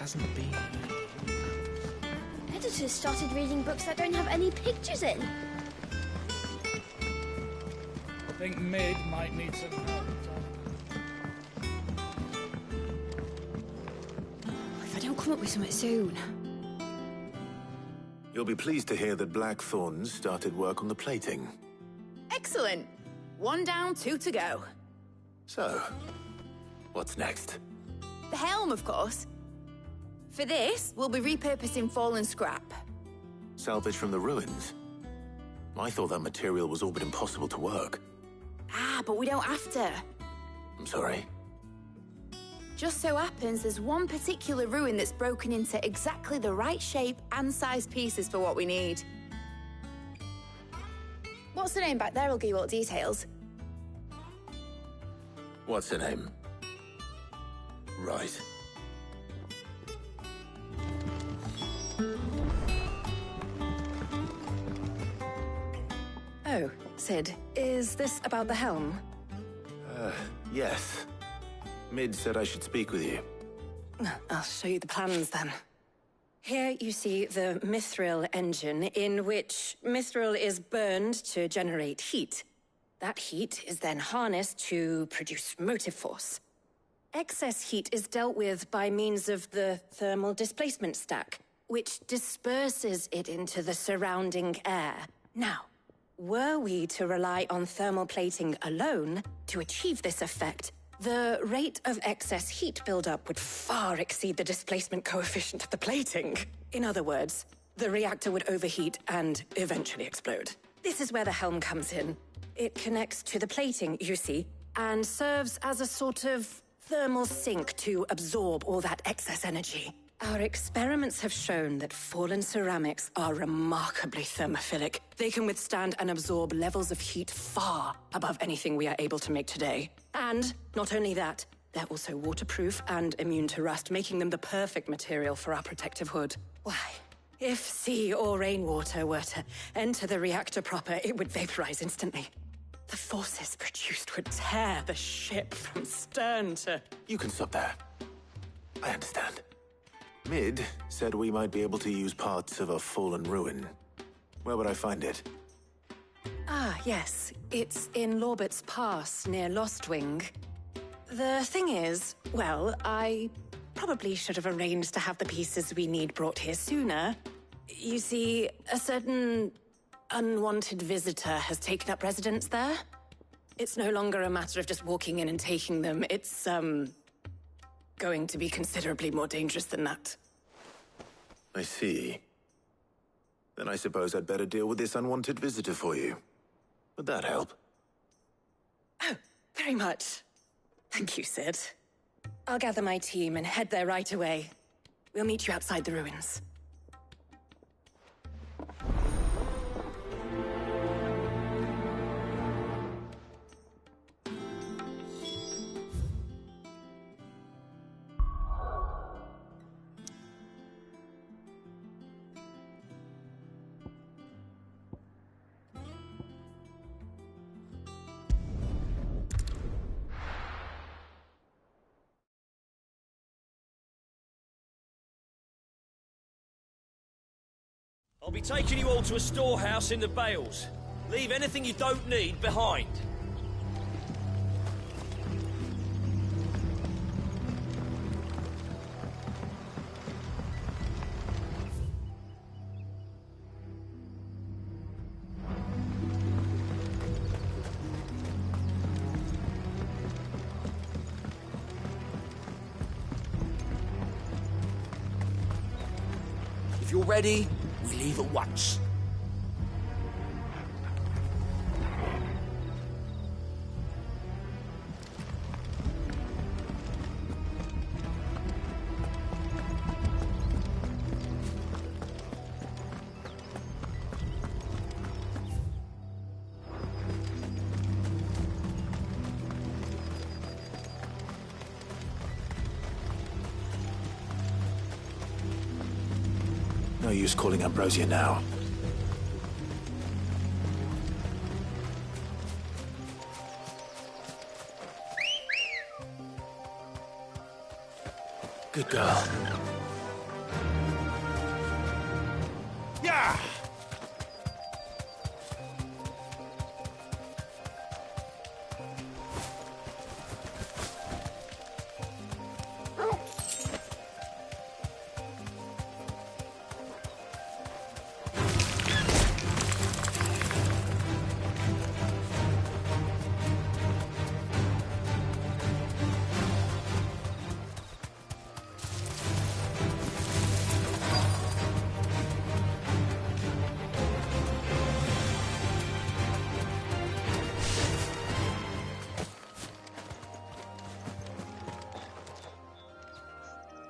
Hasn't been. Editors started reading books that don't have any pictures in. I think Mid might need some help. If I don't come up with something soon. You'll be pleased to hear that Blackthorn's started work on the plating. Excellent. 1 down, 2 to go. So, what's next? The helm, of course. For this, we'll be repurposing fallen scrap. Salvage from the ruins? I thought that material was all but impossible to work. Ah, but we don't have to. I'm sorry. Just so happens there's one particular ruin that's broken into exactly the right shape and size pieces for what we need. What's the name back there? I'll give you all the details. What's her name? Right. Oh, Sid, is this about the helm? Yes. Mid said I should speak with you. I'll show you the plans then. Here you see the mithril engine, in which mithril is burned to generate heat. That heat is then harnessed to produce motive force. Excess heat is dealt with by means of the thermal displacement stack, which disperses it into the surrounding air. Now, were we to rely on thermal plating alone to achieve this effect, the rate of excess heat buildup would far exceed the displacement coefficient of the plating. In other words, the reactor would overheat and eventually explode. This is where the helm comes in. It connects to the plating, you see, and serves as a sort of thermal sink to absorb all that excess energy. Our experiments have shown that fallen ceramics are remarkably thermophilic. They can withstand and absorb levels of heat far above anything we are able to make today. And not only that, they're also waterproof and immune to rust, making them the perfect material for our protective hood. Why, if sea or rainwater were to enter the reactor proper, it would vaporize instantly. The forces produced would tear the ship from stern to... You can stop there. I understand. Mid said we might be able to use parts of a fallen ruin. Where would I find it? Ah, yes. It's in Lorbert's Pass, near Lostwing. The thing is, well, I probably should have arranged to have the pieces we need brought here sooner. You see, a certain unwanted visitor has taken up residence there. It's no longer a matter of just walking in and taking them. It's, going to be considerably more dangerous than that. I see. Then I suppose I'd better deal with this unwanted visitor for you. Would that help? Oh, very much. Thank you, Sid. I'll gather my team and head there right away. We'll meet you outside the ruins. I'll be taking you all to a storehouse in the Bales. Leave anything you don't need behind. If you're ready, we leave at once. No use calling Ambrosia now. Good girl. Yeah!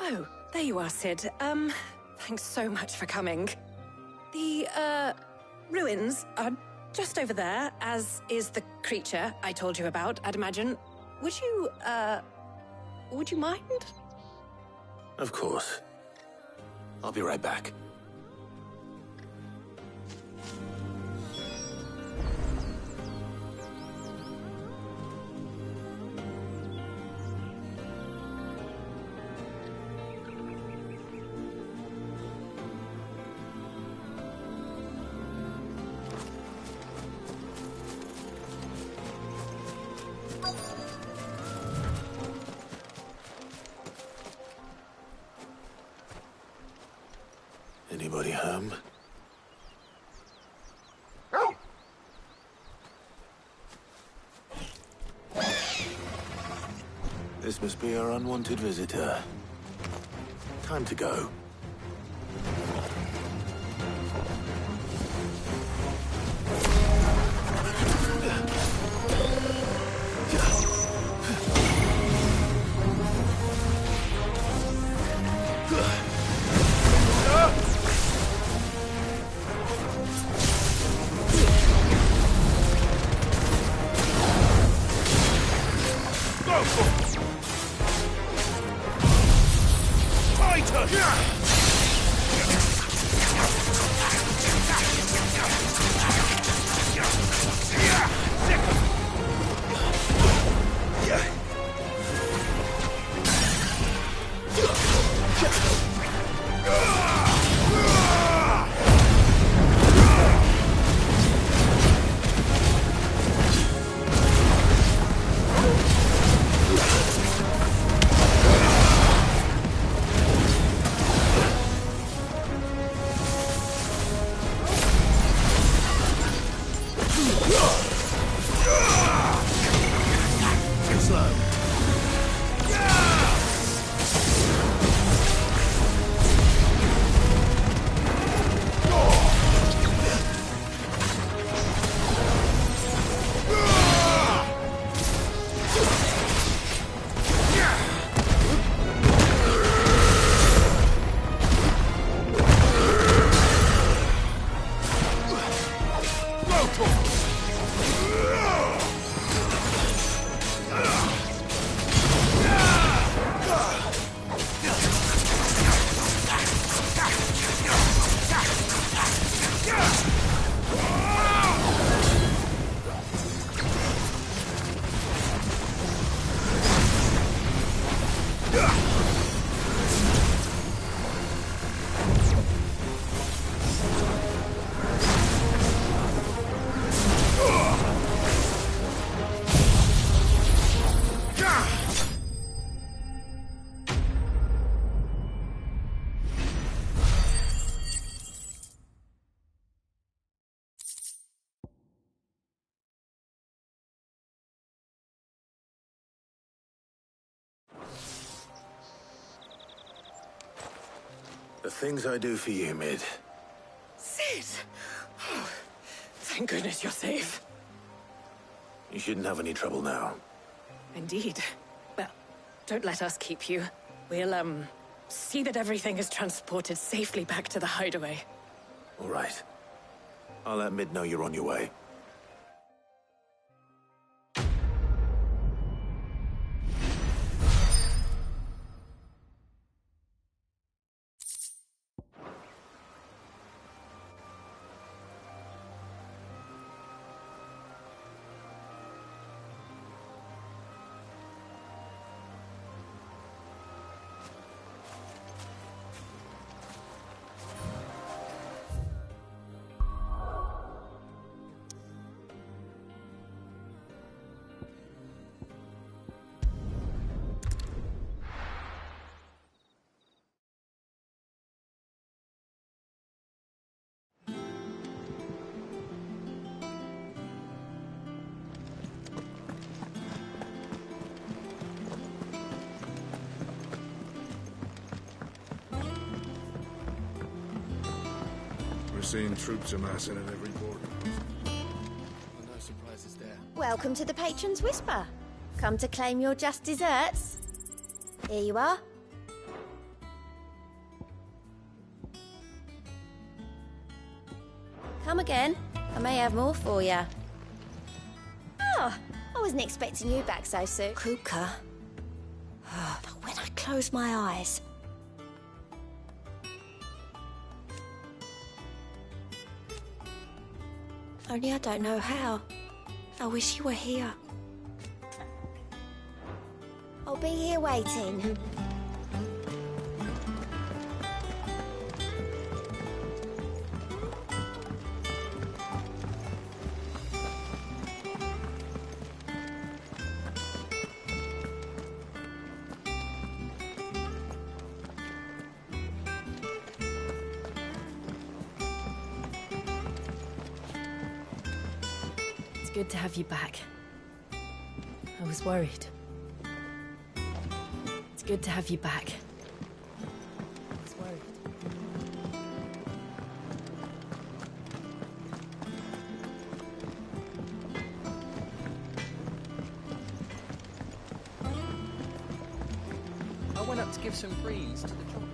Oh, there you are, Sid. Thanks so much for coming. The, ruins are just over there, as is the creature I told you about, I'd imagine. Would you mind? Of course. I'll be right back. Anybody home? This must be our unwanted visitor. Time to go. The things I do for you, Mid. Sid! Oh, thank goodness you're safe. You shouldn't have any trouble now. Indeed. Well, don't let us keep you. We'll, see that everything is transported safely back to the hideaway. All right. I'll let Mid know you're on your way. Seeing troops amassing at every border. No surprises there. Welcome to the Patron's Whisper. Come to claim your just desserts? Here you are. Come again. I may have more for you. Oh, I wasn't expecting you back so soon. Kuka. But when I close my eyes... Only I don't know how. I wish you were here. I'll be here waiting. Good to have you back. I was worried. It's good to have you back. I was worried. I went up to give some greens to the children.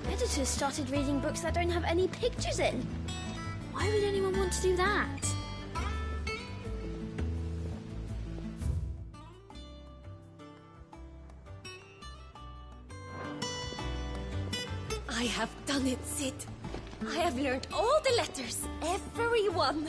Editors started reading books that don't have any pictures in. Why would anyone want to do that? I have done it, Sid. I have learned all the letters, every one.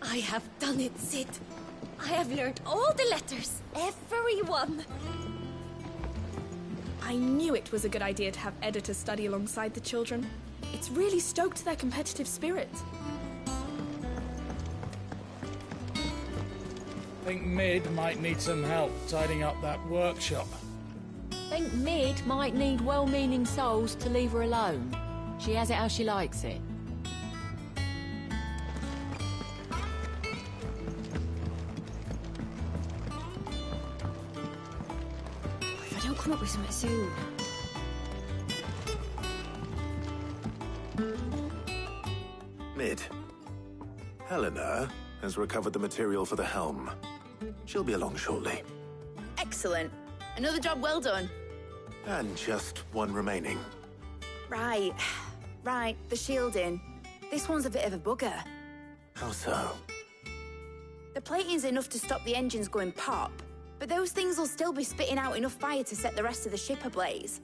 I have done it, Sid. I have learned all the letters, every one. I knew it was a good idea to have editors study alongside the children. It's really stoked their competitive spirit. Think Mid might need some help tidying up that workshop. Think Mid might need well-meaning souls to leave her alone. She has it how she likes it. If I don't come up with something soon. Mid. Helena has recovered the material for the helm. She'll be along shortly. Excellent. Another job well done. And just one remaining. Right. Right, the shielding. This one's a bit of a bugger. How so? The plating's enough to stop the engines going pop, but those things will still be spitting out enough fire to set the rest of the ship ablaze.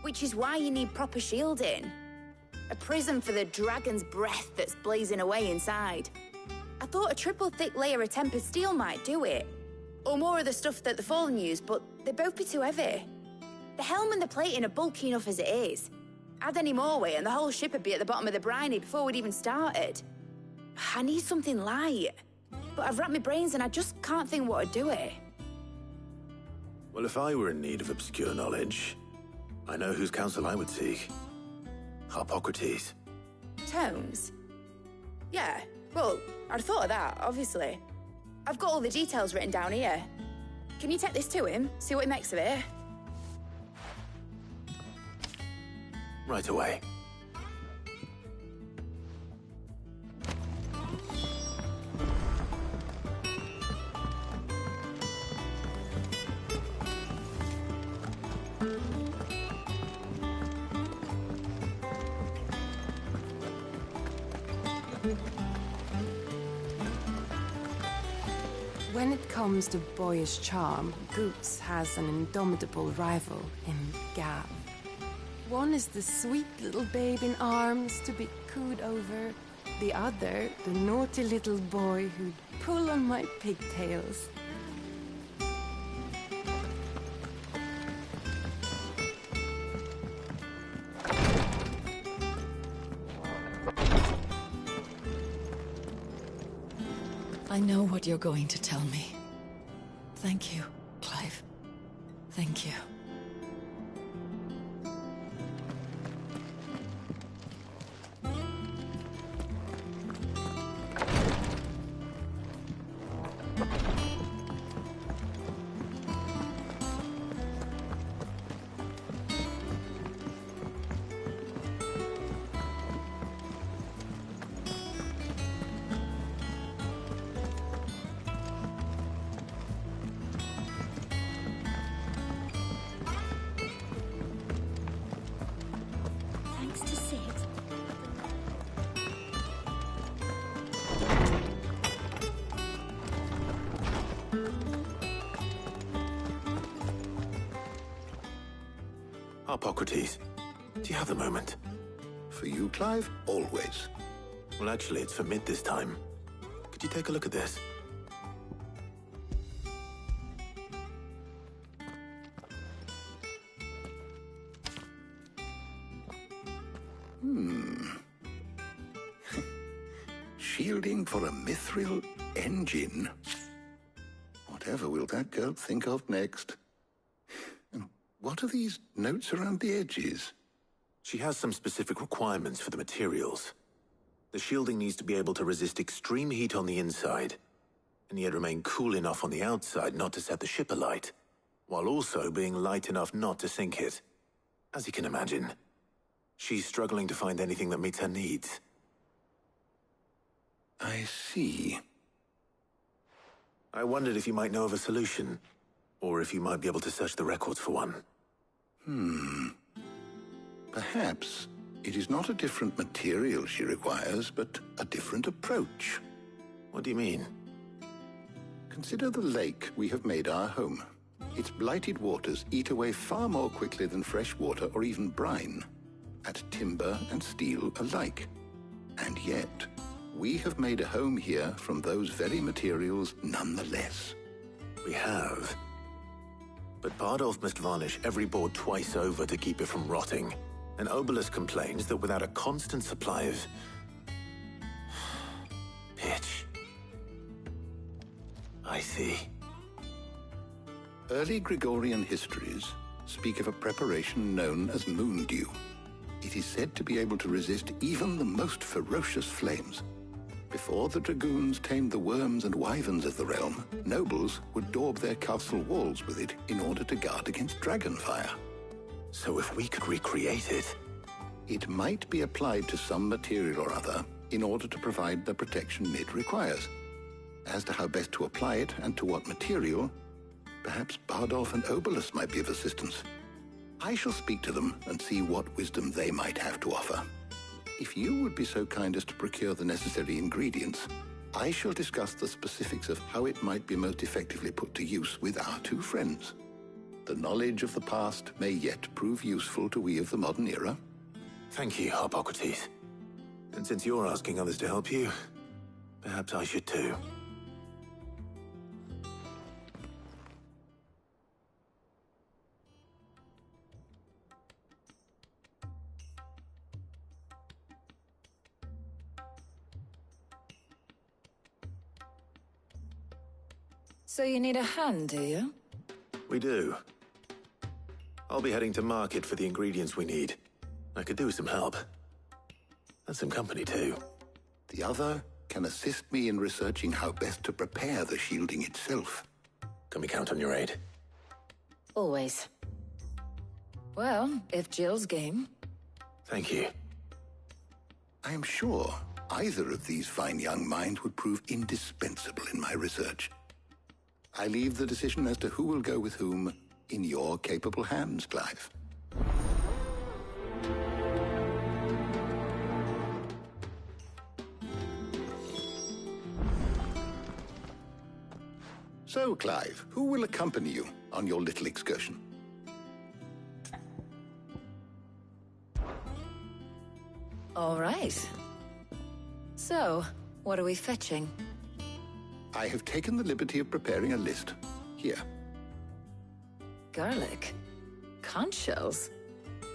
Which is why you need proper shielding. A prism for the dragon's breath that's blazing away inside. I thought a triple thick layer of tempered steel might do it. Or more of the stuff that the Fallen use, but they'd both be too heavy. The helm and the plating are bulky enough as it is. Add any more weight and the whole ship would be at the bottom of the briny before we'd even started. I need something light. But I've racked my brains and I just can't think what would do it. Well, if I were in need of obscure knowledge, I know whose counsel I would seek. Harpocrates. Tones? Yeah, well, I'd thought of that, obviously. I've got all the details written down here. Can you take this to him, see what he makes of it? Right away. When it comes to boyish charm, Goose has an indomitable rival in Gav. One is the sweet little babe in arms to be cooed over. The other, the naughty little boy who'd pull on my pigtails. I know what you're going to tell me. Thank you, Clive. Thank you. Harpocrates, do you have a moment? For you, Clive? Always. Well, actually, it's for Mid this time. Could you take a look at this? Shielding for a mithril engine? Whatever will that girl think of next? And what are these notes around the edges? She has some specific requirements for the materials. The shielding needs to be able to resist extreme heat on the inside, and yet remain cool enough on the outside not to set the ship alight, while also being light enough not to sink it. As you can imagine, she's struggling to find anything that meets her needs. I see. I wondered if you might know of a solution, or if you might be able to search the records for one. Perhaps it is not a different material she requires, but a different approach. What do you mean? Consider the lake we have made our home. Its blighted waters eat away far more quickly than fresh water or even brine, at timber and steel alike. And yet, we have made a home here from those very materials nonetheless. We have. But Bardolph must varnish every board twice over to keep it from rotting. And Obelus complains that without a constant supply of pitch. I see. Early Gregorian histories speak of a preparation known as moon dew. It is said to be able to resist even the most ferocious flames. Before the dragoons tamed the worms and wyverns of the realm, nobles would daub their castle walls with it in order to guard against dragon fire. So if we could recreate it... It might be applied to some material or other in order to provide the protection Mid requires. As to how best to apply it and to what material, perhaps Bardolph and Obelus might be of assistance. I shall speak to them and see what wisdom they might have to offer. If you would be so kind as to procure the necessary ingredients, I shall discuss the specifics of how it might be most effectively put to use with our two friends. The knowledge of the past may yet prove useful to we of the modern era. Thank you, Hippocrates. And since you're asking others to help you, perhaps I should too. So you need a hand, do you? We do. I'll be heading to market for the ingredients we need. I could do with some help. And some company, too. The other can assist me in researching how best to prepare the shielding itself. Can we count on your aid? Always. Well, if Jill's game. Thank you. I am sure either of these fine young minds would prove indispensable in my research. I leave the decision as to who will go with whom in your capable hands, Clive. So, Clive, who will accompany you on your little excursion? All right. So, what are we fetching? I have taken the liberty of preparing a list. Here. Garlic? Conch shells?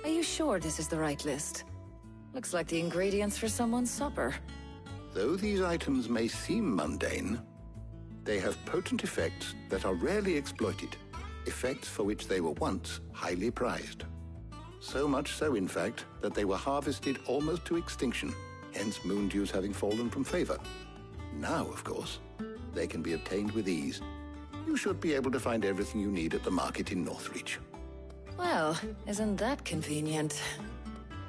Are you sure this is the right list? Looks like the ingredients for someone's supper. Though these items may seem mundane, they have potent effects that are rarely exploited, effects for which they were once highly prized. So much so, in fact, that they were harvested almost to extinction, hence moon dews having fallen from favor. Now, of course, they can be obtained with ease. You should be able to find everything you need at the market in Northreach. Well, isn't that convenient?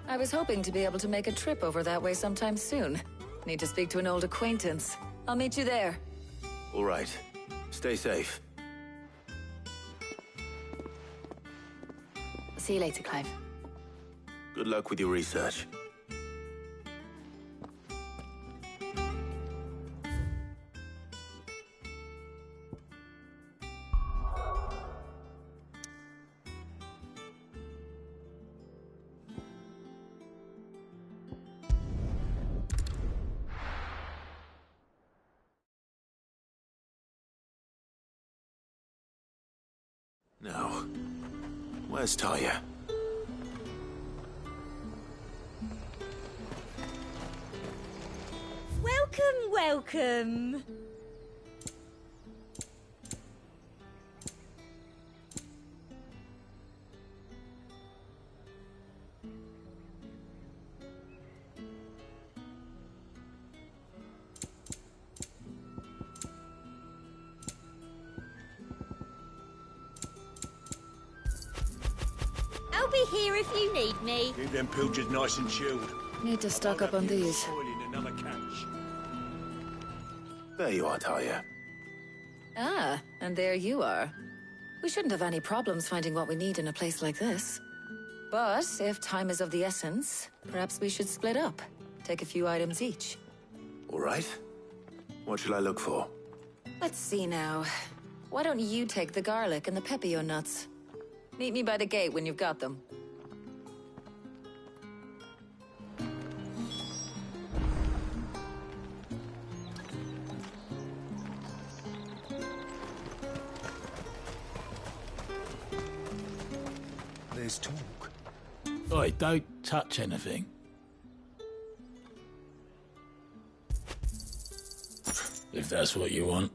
I was hoping to be able to make a trip over that way sometime soon. Need to speak to an old acquaintance. I'll meet you there. All right. Stay safe. See you later, Clive. Good luck with your research. Now, where's Talia? Welcome, welcome. I'll be here if you need me. Keep them pilchards nice and chilled. Need to stock up on these. Spoiling another catch. There you are, Talia. Ah, and there you are. We shouldn't have any problems finding what we need in a place like this. But if time is of the essence, perhaps we should split up. Take a few items each. All right. What should I look for? Let's see now. Why don't you take the garlic and the pepio nuts? Meet me by the gate when you've got them. There's talk. Oi, don't touch anything. If that's what you want.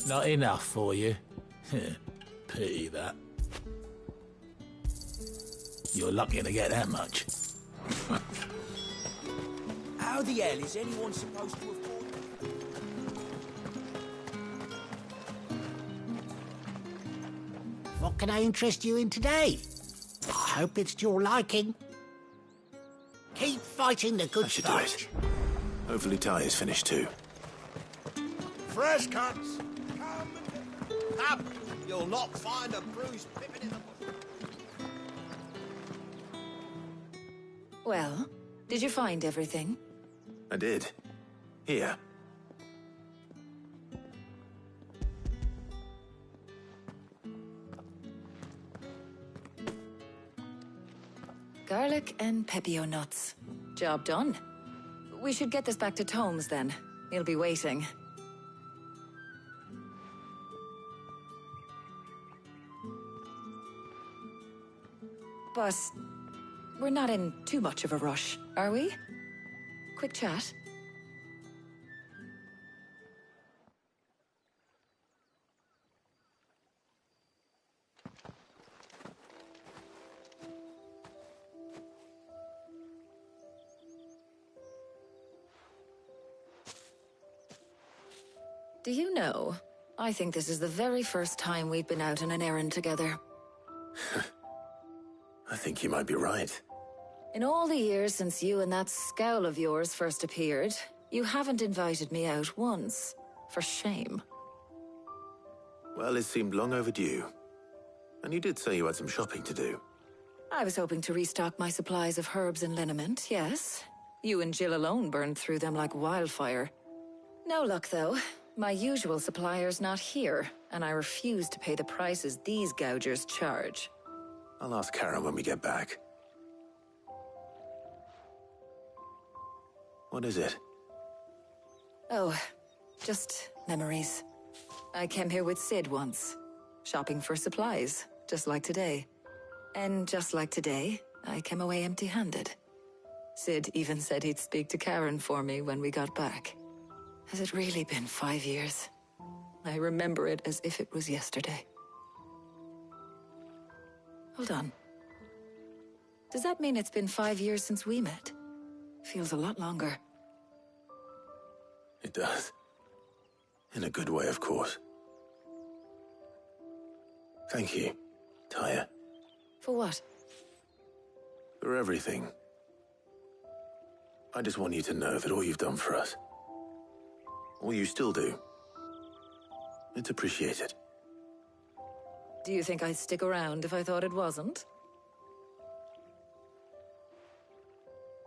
Not enough for you? Pity that. You're lucky to get that much. How the hell is anyone supposed to afford... What can I interest you in today? I hope it's to your liking. Keep fighting the good fight. Hopefully Ty is finished too. Fresh cuts! Come and up! You'll not find a bruised pippin in the bush. Well, did you find everything? I did. Here. Garlic and pepio nuts. Job done. We should get this back to Tomes then. He'll be waiting. But we're not in too much of a rush, are we? Quick chat. Do you know, I think this is the very first time we've been out on an errand together. I think you might be right. In all the years since you and that scowl of yours first appeared, you haven't invited me out once. For shame. Well, it seemed long overdue. And you did say you had some shopping to do. I was hoping to restock my supplies of herbs and liniment, yes. You and Jill alone burned through them like wildfire. No luck, though. My usual supplier's not here, and I refuse to pay the prices these gougers charge. I'll ask Karen when we get back. What is it? Oh, just memories. I came here with Sid once, shopping for supplies, just like today. And just like today, I came away empty-handed. Sid even said he'd speak to Karen for me when we got back. Has it really been 5 years? I remember it as if it was yesterday. Hold on. Does that mean it's been 5 years since we met? Feels a lot longer. It does. In a good way, of course. Thank you, Tyre. For what? For everything. I just want you to know that all you've done for us, all you still do, it's appreciated. Do you think I'd stick around if I thought it wasn't?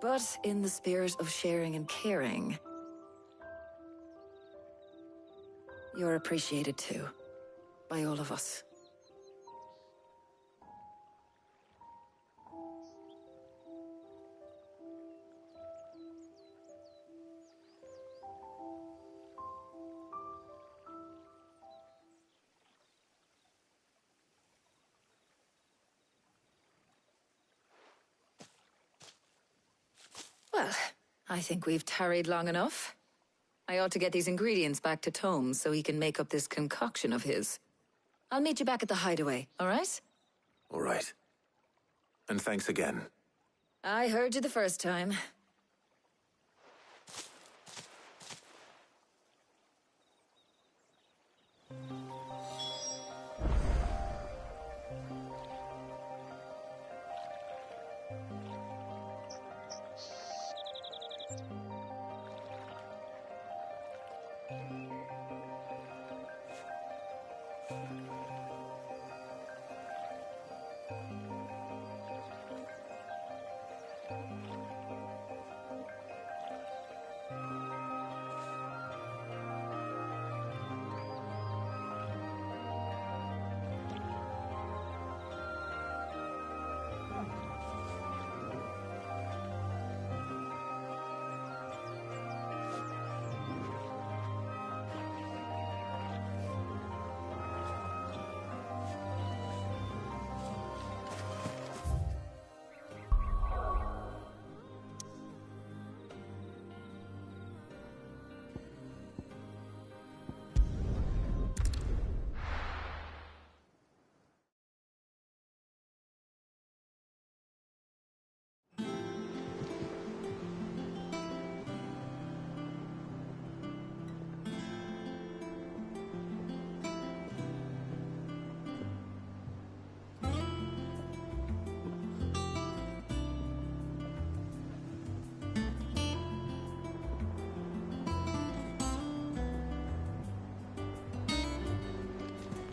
But in the spirit of sharing and caring, you're appreciated too, by all of us. Well, I think we've tarried long enough. I ought to get these ingredients back to Tomes so he can make up this concoction of his. I'll meet you back at the hideaway, all right? All right. And thanks again. I heard you the first time.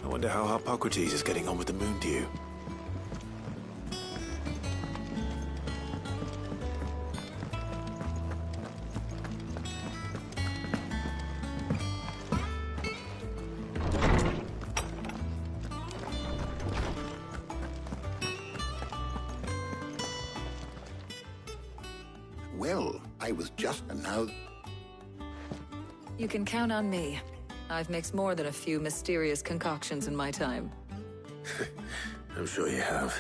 I wonder how Hippocrates is getting on with the moon dew. Well, I was just... and now... You can count on me. I've mixed more than a few mysterious concoctions in my time. I'm sure you have.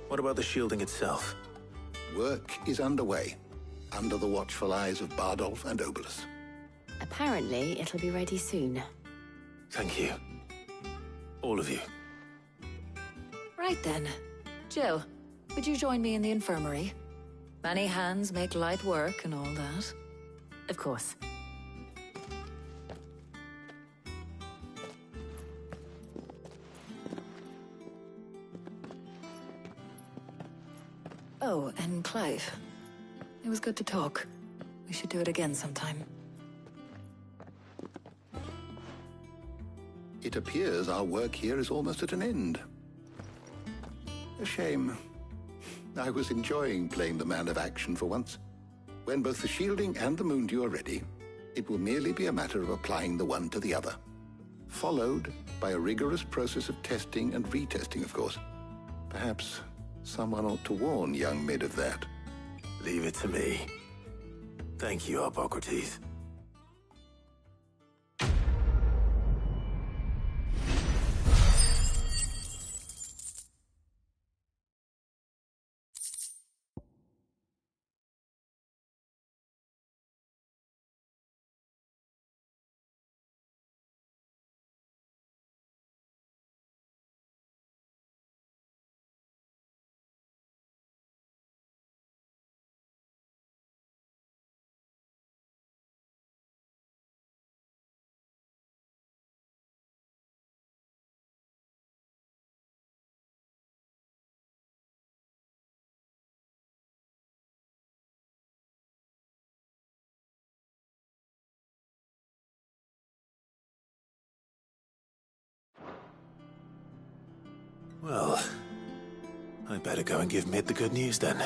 What about the shielding itself? Work is underway, under the watchful eyes of Bardolph and Obolus. Apparently, it'll be ready soon. Thank you. All of you. Right then. Jill, would you join me in the infirmary? Many hands make light work and all that. Of course. Oh, and Clive. It was good to talk. We should do it again sometime. It appears our work here is almost at an end. A shame. I was enjoying playing the man of action for once. When both the shielding and the moondew are ready, it will merely be a matter of applying the one to the other. Followed by a rigorous process of testing and retesting, of course. Perhaps someone ought to warn young Mid of that. Leave it to me. Thank you, Hippocrates. Well, I'd better go and give Mid the good news then.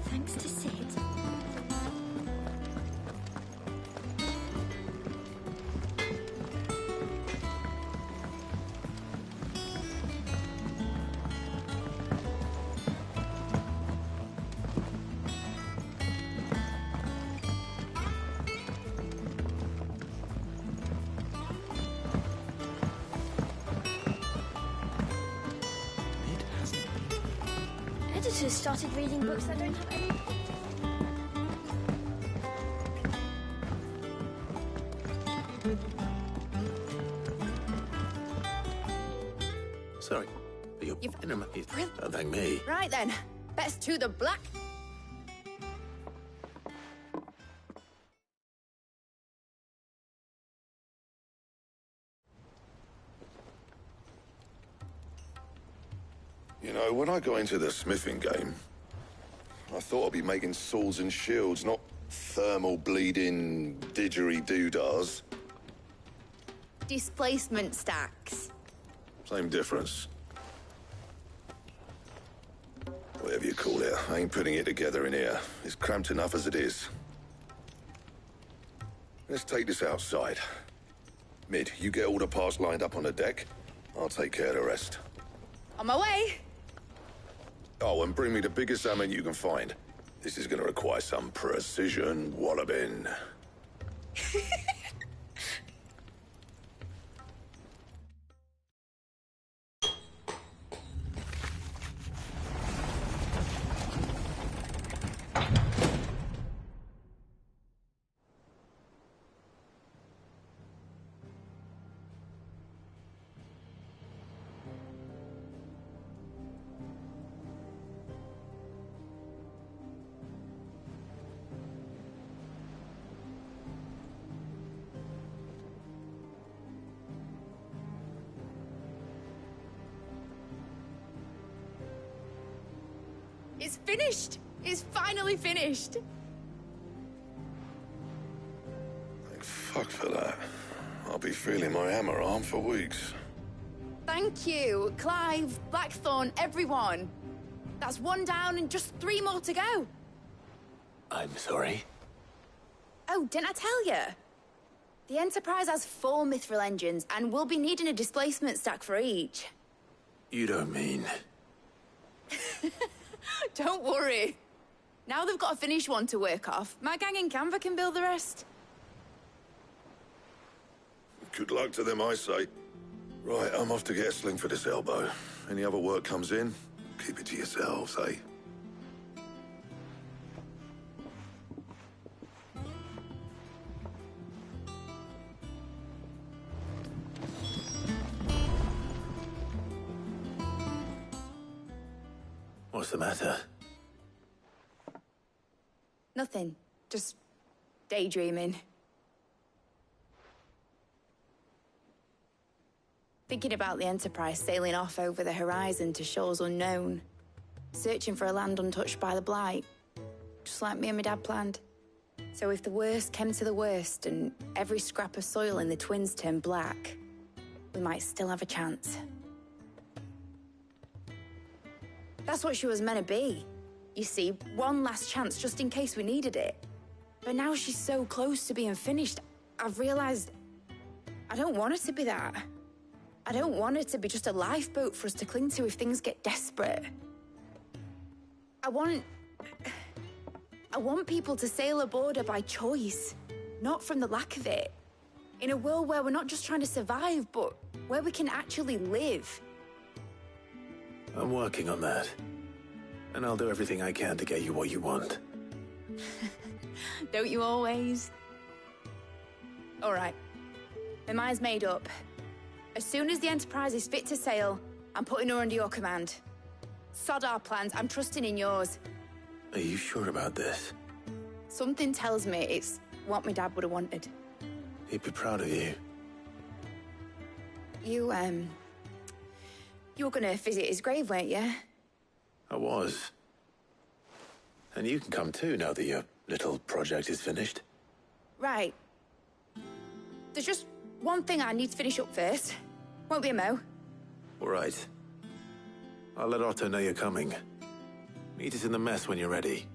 Thanks to Sid. Editors started reading books that don't have any. Sorry, but you're... Oh, thank me. Right then, best to the black You know, when I got into the smithing game, I thought I'd be making swords and shields, not thermal bleeding didgeridoo-dahs. Displacement stacks. Same difference. Whatever you call it, I ain't putting it together in here. It's cramped enough as it is. Let's take this outside. Mid, you get all the parts lined up on the deck. I'll take care of the rest. On my way. Oh, and bring me the biggest salmon you can find. This is gonna require some precision walloping. It's finished! It's finally finished! Thank fuck for that. I'll be feeling my hammer arm for weeks. Thank you, Clive, Blackthorn, everyone. That's one down and just 3 more to go. I'm sorry. Oh, didn't I tell you? The Enterprise has 4 mithril engines, and we'll be needing a displacement stack for each. You don't mean... Don't worry. Now they've got a finished one to work off, my gang in Canva can build the rest. Good luck to them, I say. Right, I'm off to get a sling for this elbow. Any other work comes in, keep it to yourselves, eh? What's the matter? Nothing. Just daydreaming. Thinking about the Enterprise sailing off over the horizon to shores unknown. Searching for a land untouched by the Blight. Just like me and my dad planned. So if the worst came to the worst and every scrap of soil in the Twins turned black, we might still have a chance. That's what she was meant to be. You see, one last chance just in case we needed it. But now she's so close to being finished, I've realized I don't want her to be that. I don't want her to be just a lifeboat for us to cling to if things get desperate. I want people to sail aboard her by choice, not from the lack of it. In a world where we're not just trying to survive, but where we can actually live. I'm working on that. And I'll do everything I can to get you what you want. Don't you always? All right. My mind's made up. As soon as the Enterprise is fit to sail, I'm putting her under your command. Sod our plans, I'm trusting in yours. Are you sure about this? Something tells me it's what my dad would have wanted. He'd be proud of you. You were gonna visit his grave, weren't you? I was. And you can come too now that your little project is finished. Right. There's just one thing I need to finish up first. Won't be a mo. All right. I'll let Otto know you're coming. Meet us in the mess when you're ready.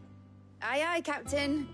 Aye, aye, Captain.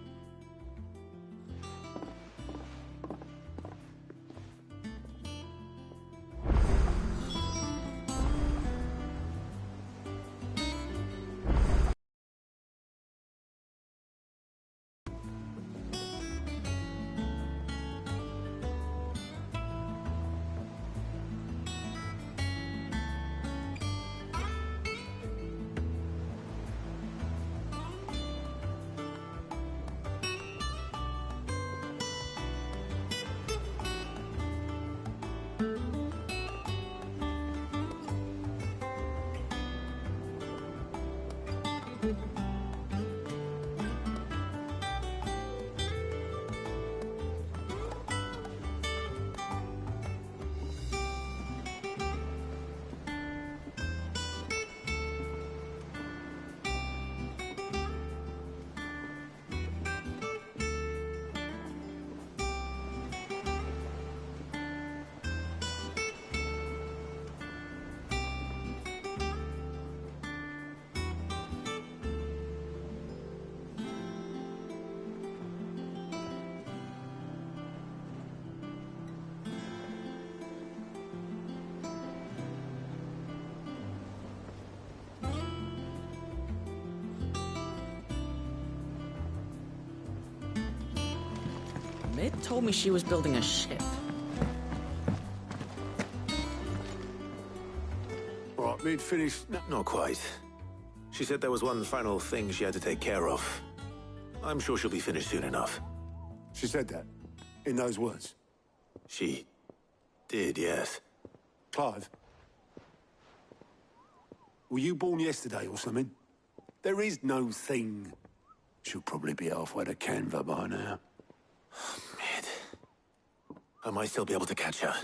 Mid told me she was building a ship. All right, Mid finished? Not quite. She said there was one final thing she had to take care of. I'm sure she'll be finished soon enough. She said that? In those words? She did, yes. Clive? Were you born yesterday or something? There is no thing. She'll probably be halfway to Canva by now. Mid. I might still be able to catch her.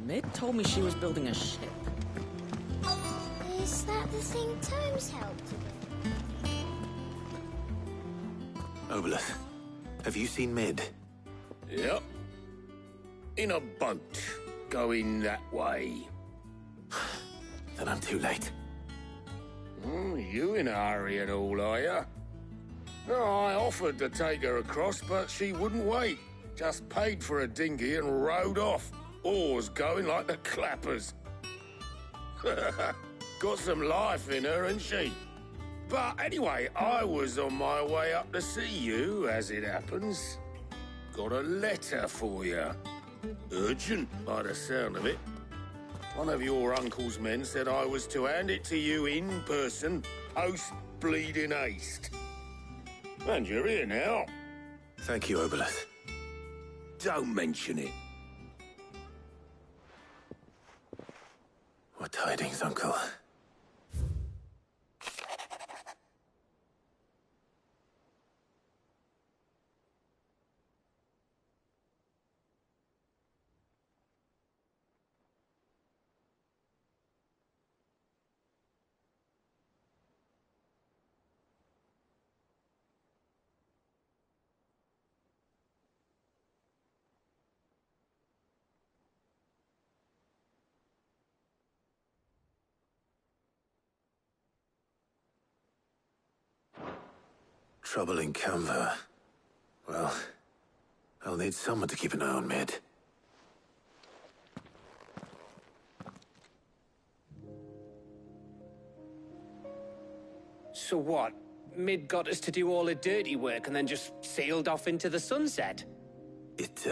Mid told me she was building a ship. Is that the thing Tomes helped with? Obeleth, have you seen Mid? Yep. In a boat, going that way. Then I'm too late. You in a hurry and all, are you? No, I offered to take her across, but she wouldn't wait. Just paid for a dinghy and rowed off. Oars going like the clappers. Got some life in her, ain't she? But anyway, I was on my way up to see you, as it happens. Got a letter for you. Urgent, by the sound of it. One of your uncle's men said I was to hand it to you in person, post-bleeding haste. And you're here now. Thank you, Obeleth. Don't mention it. What tidings, Uncle? Trouble in Canva. Well, I'll need someone to keep an eye on Mid. So what? Mid got us to do all the dirty work and then just sailed off into the sunset. It,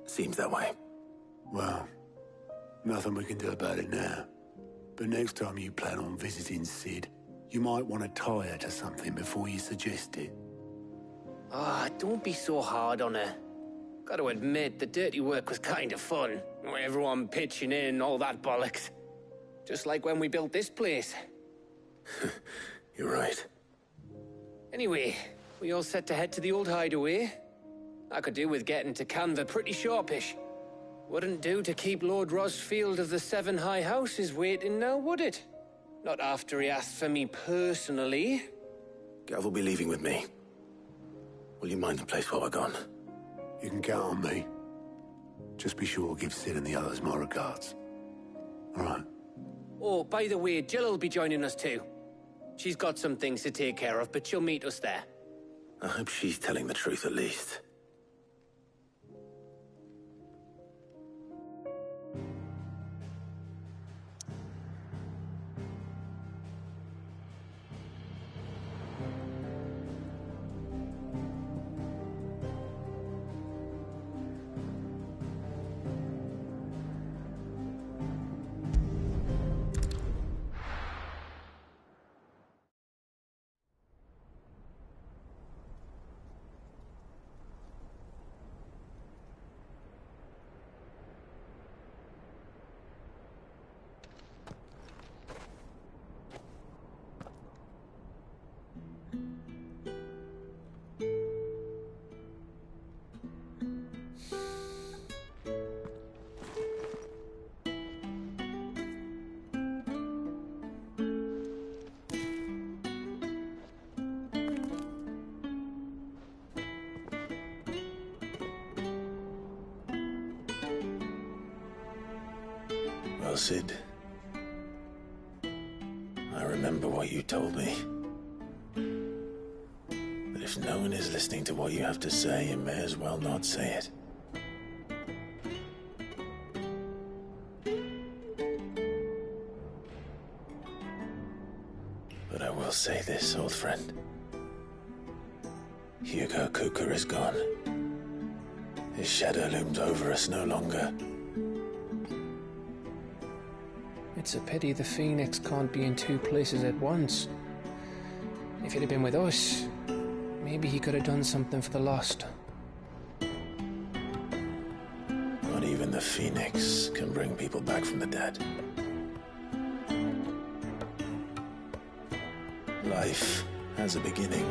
seems that way. Well, nothing we can do about it now. But next time you plan on visiting Sid, you might want to tie her to something before you suggest it. Ah, don't be so hard on her. Gotta admit, the dirty work was kind of fun. Everyone pitching in, all that bollocks. Just like when we built this place. You're right. Anyway, we all set to head to the old hideaway. I could do with getting to Canva pretty sharpish. Wouldn't do to keep Lord Rosfield of the Seven High Houses waiting now, would it? Not after he asked for me personally. Gav will be leaving with me. Will you mind the place while we're gone? You can count on me. Just be sure to give Sid and the others my regards. All right. Oh, by the way, Jill will be joining us too. She's got some things to take care of, but she'll meet us there. I hope she's telling the truth at least. Well, Sid, I remember what you told me. But if no one is listening to what you have to say, you may as well not say it. But I will say this, old friend. Hugo Kuka is gone. His shadow looms over us no longer. It's a pity the Phoenix can't be in two places at once. If he'd have been with us, maybe he could have done something for the lost. Not even the Phoenix can bring people back from the dead. Life has a beginning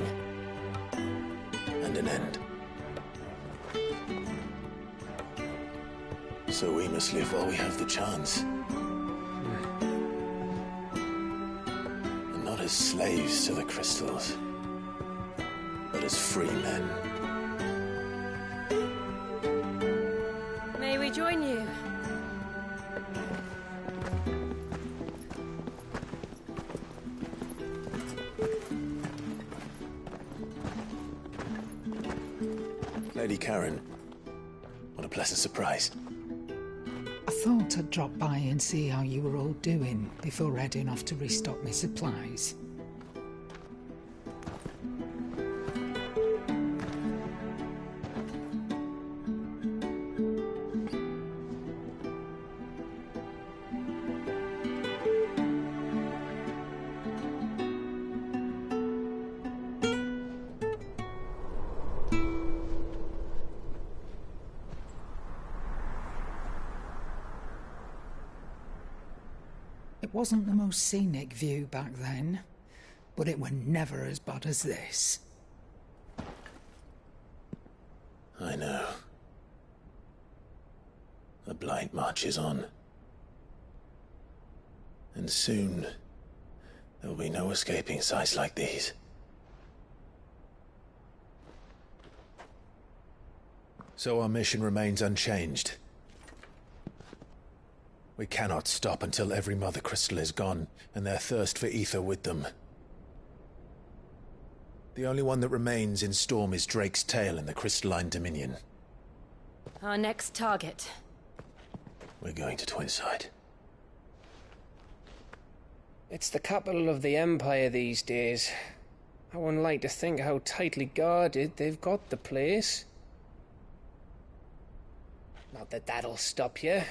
and an end. So we must live while we have the chance. And not as slaves to the crystals, but as free men. May we join you? Lady Karen, what a pleasant surprise. I thought I'd drop by and see how you were all doing before heading off to restock my supplies. It wasn't the most scenic view back then, but it were never as bad as this. I know. The blight marches on. And soon, there will be no escaping sights like these. So our mission remains unchanged. We cannot stop until every Mother Crystal is gone, and their thirst for ether with them. The only one that remains in Storm is Drake's Tail in the Crystalline Dominion. Our next target. We're going to Twinside. It's the capital of the Empire these days. I wouldn't like to think how tightly guarded they've got the place. Not that that'll stop you,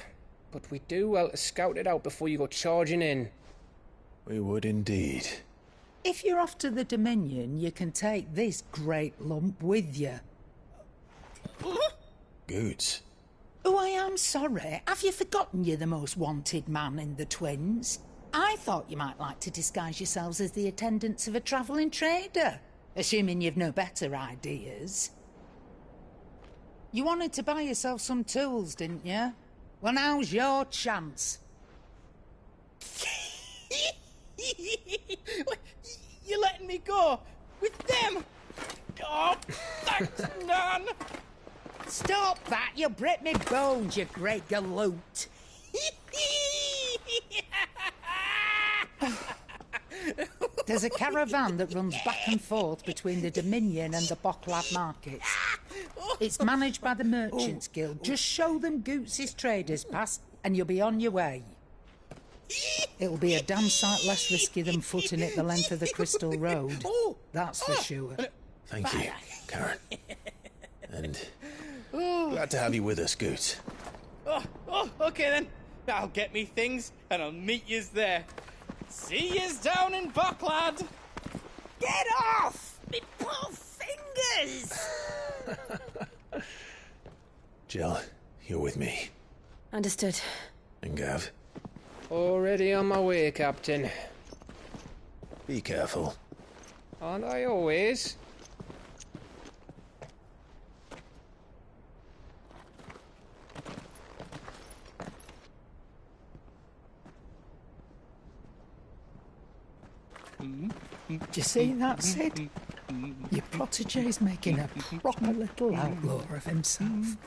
but we do well to scout it out before you go charging in. We would indeed. If you're off to the Dominion, you can take this great lump with you. Goods. Oh, I am sorry. Have you forgotten you're the most wanted man in the Twins? I thought you might like to disguise yourselves as the attendants of a travelling trader, assuming you've no better ideas. You wanted to buy yourself some tools, didn't you? Well, now's your chance. You're letting me go with them? Oh, thanks, Nan. Stop that! You'll break me bones, you great galoot. There's a caravan that runs back and forth between the Dominion and the Bocklad markets. It's managed by the Merchants Guild. Just show them Goots' traders pass and you'll be on your way. It'll be a damn sight less risky than footing it the length of the Crystal Road. That's for sure. Thank you, Karen. And glad to have you with us, Goots. Okay then. I'll get me things and I'll meet yous there. See yous down in Bocklad. Get off! Me poor fingers! Jill, you're with me. Understood. And Gav. Already on my way, Captain. Be careful. Aren't I always? Do you see that, Sid? Your protege's making a proper little outlaw of himself.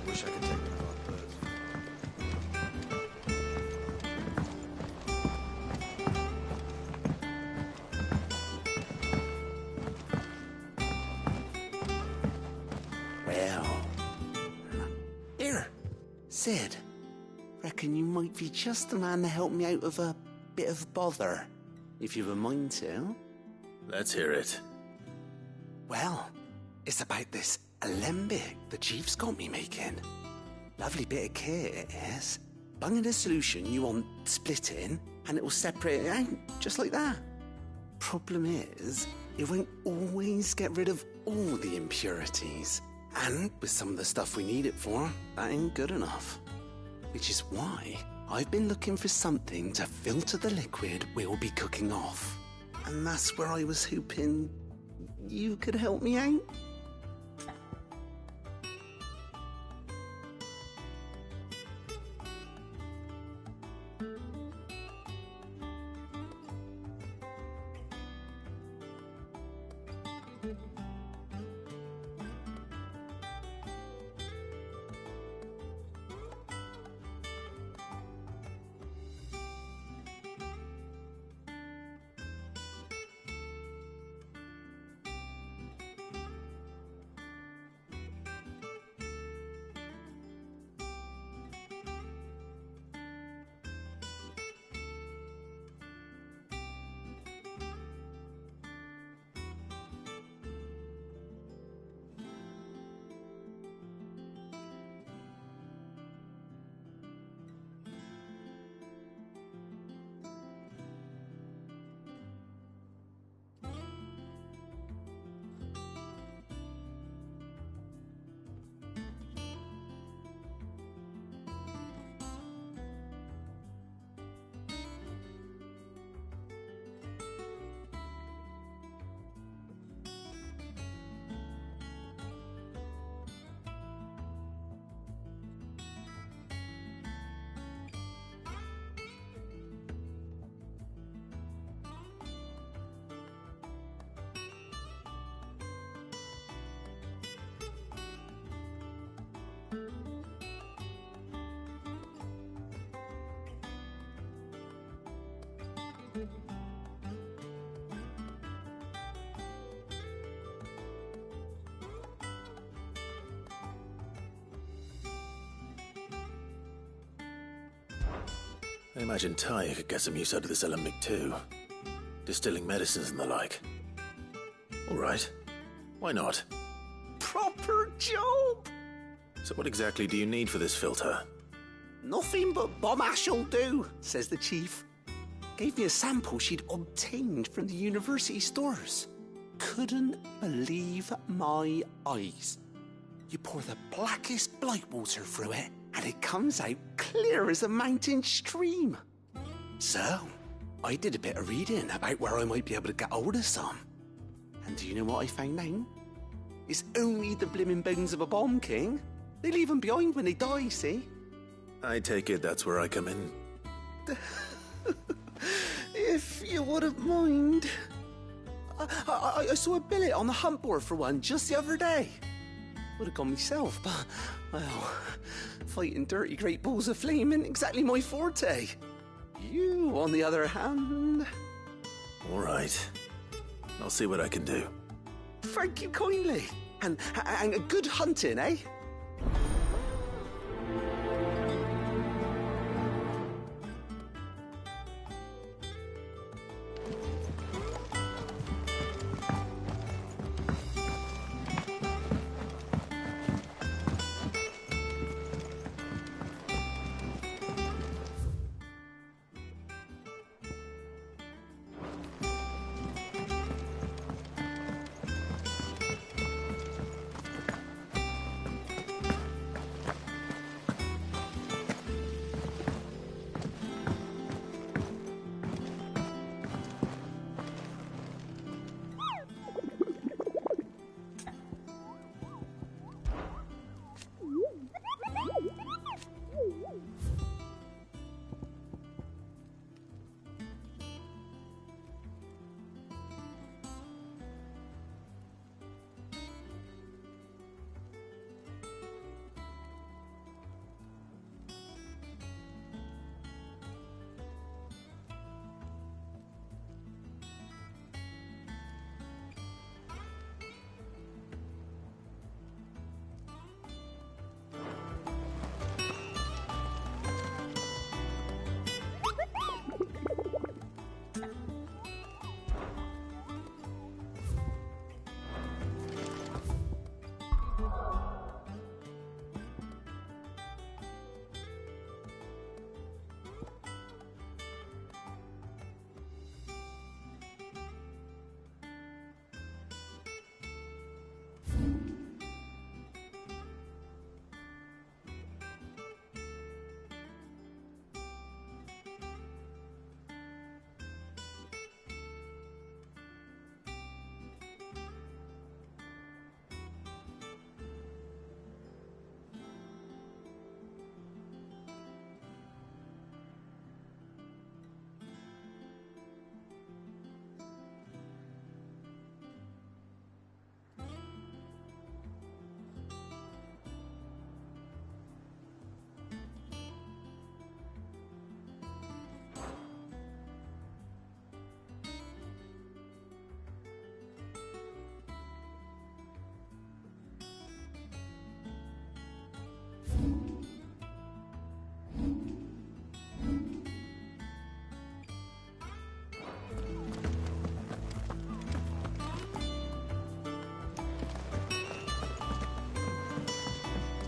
Wish I could take one of our birds. Well. Here, Sid. Reckon you might be just the man to help me out of a bit of bother, if you've a mind to. Let's hear it. Well, it's about this alembic the chief's got me making. Lovely bit of kit it is. Bung in a solution you want splitting, and it will separate it out, just like that. Problem is, it won't always get rid of all the impurities. And with some of the stuff we need it for, that ain't good enough. Which is why I've been looking for something to filter the liquid we'll be cooking off. And that's where I was hoping you could help me out. I imagine Tyre could get some use out of this alembic too. Distilling medicines and the like. All right. Why not? Proper job! So what exactly do you need for this filter? Nothing but bomb ash'll do, says the chief. Gave me a sample she'd obtained from the university stores. Couldn't believe my eyes. You pour the blackest blight water through it, and it comes out clear as a mountain stream. So, I did a bit of reading about where I might be able to get hold of some. And do you know what I found out? It's only the blimmin' bones of a bomb king. They leave them behind when they die, see? I take it that's where I come in. If you wouldn't mind. I saw a billet on the hunt board for one just the other day. Would have gone myself, but, well, fighting dirty great balls of flame ain't exactly my forte. You, on the other hand... All right. I'll see what I can do. Thank you kindly. And a good hunting, eh?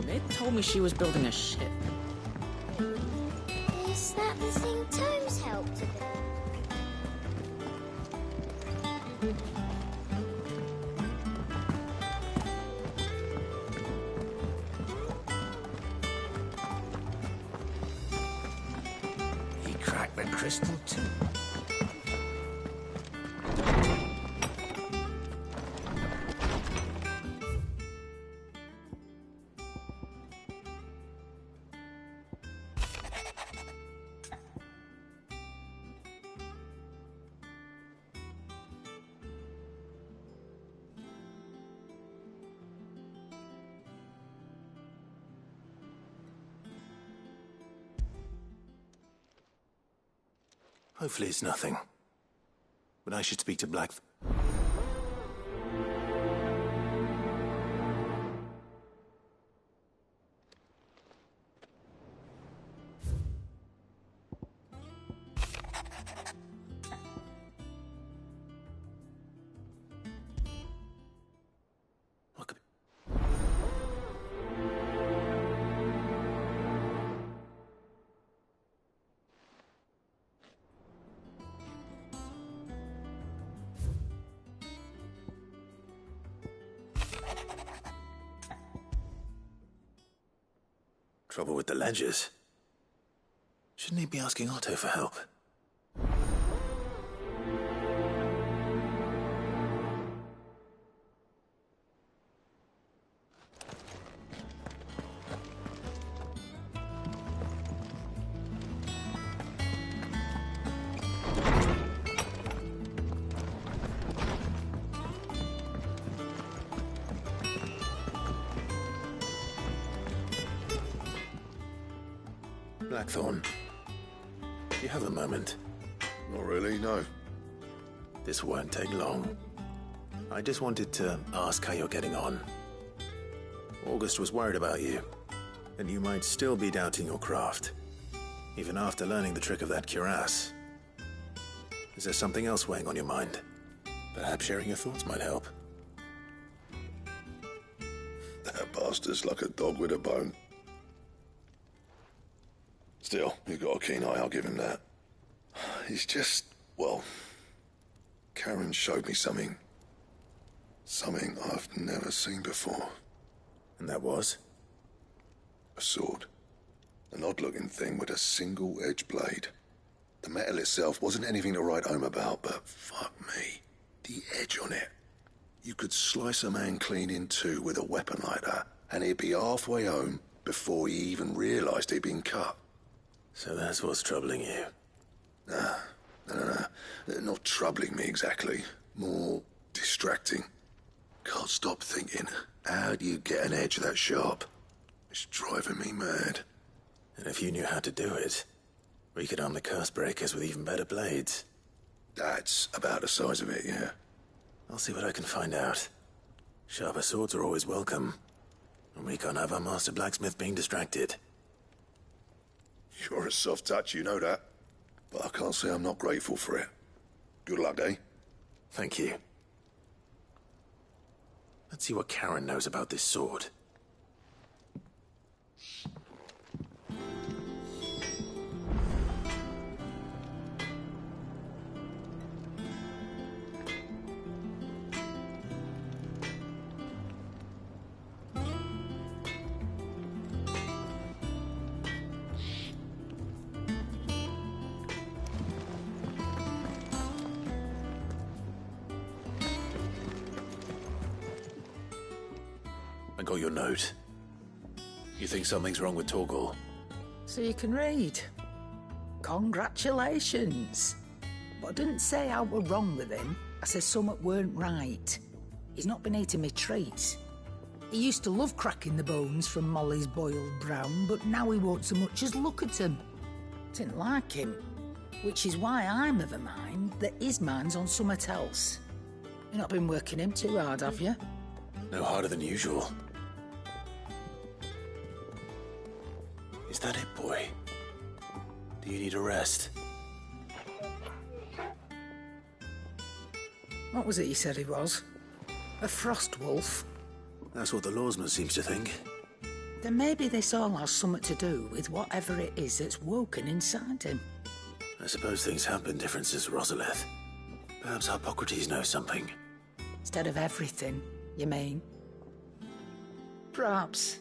They told me she was building a ship. Is that the thing Tomes helped to build? He cracked the crystal too. Hopefully it's nothing. But I should speak to Black... Trouble with the ledgers. Shouldn't he be asking Otto for help? Blackthorn, do you have a moment? Not really, no. This won't take long. I just wanted to ask how you're getting on. August was worried about you, and you might still be doubting your craft, even after learning the trick of that cuirass. Is there something else weighing on your mind? Perhaps sharing your thoughts might help. That bastard's like a dog with a bone. Still, you've got a keen eye, I'll give him that. He's just, well, Karen showed me something. Something I've never seen before. And that was? A sword. An odd-looking thing with a single-edged blade. The metal itself wasn't anything to write home about, but fuck me, the edge on it. You could slice a man clean in two with a weapon like that, and he'd be halfway home before he even realised he'd been cut. So that's what's troubling you? Nah, no. Not troubling me exactly. More distracting. Can't stop thinking, how do you get an edge that sharp? It's driving me mad. And if you knew how to do it, we could arm the curse breakers with even better blades. That's about the size of it, yeah. I'll see what I can find out. Sharper swords are always welcome. And we can't have our master blacksmith being distracted. You're a soft touch, you know that. But I can't say I'm not grateful for it. Good luck, eh? Thank you. Let's see what Karen knows about this sword. I got your note. You think something's wrong with Torgal? So you can read. Congratulations. But I didn't say I were wrong with him. I said something weren't right. He's not been eating me treats. He used to love cracking the bones from Molly's boiled brown, but now he won't so much as look at them. Didn't like him. Which is why I'm of a mind that his mind's on something else. You've not been working him too hard, have you? No harder than usual. Is that it, boy? Do you need a rest? What was it you said he was? A frost wolf? That's what the lawsman seems to think. Then maybe this all has something to do with whatever it is that's woken inside him. I suppose things have been different since Rosalith. Perhaps Hippocrates knows something. Instead of everything, you mean? Perhaps.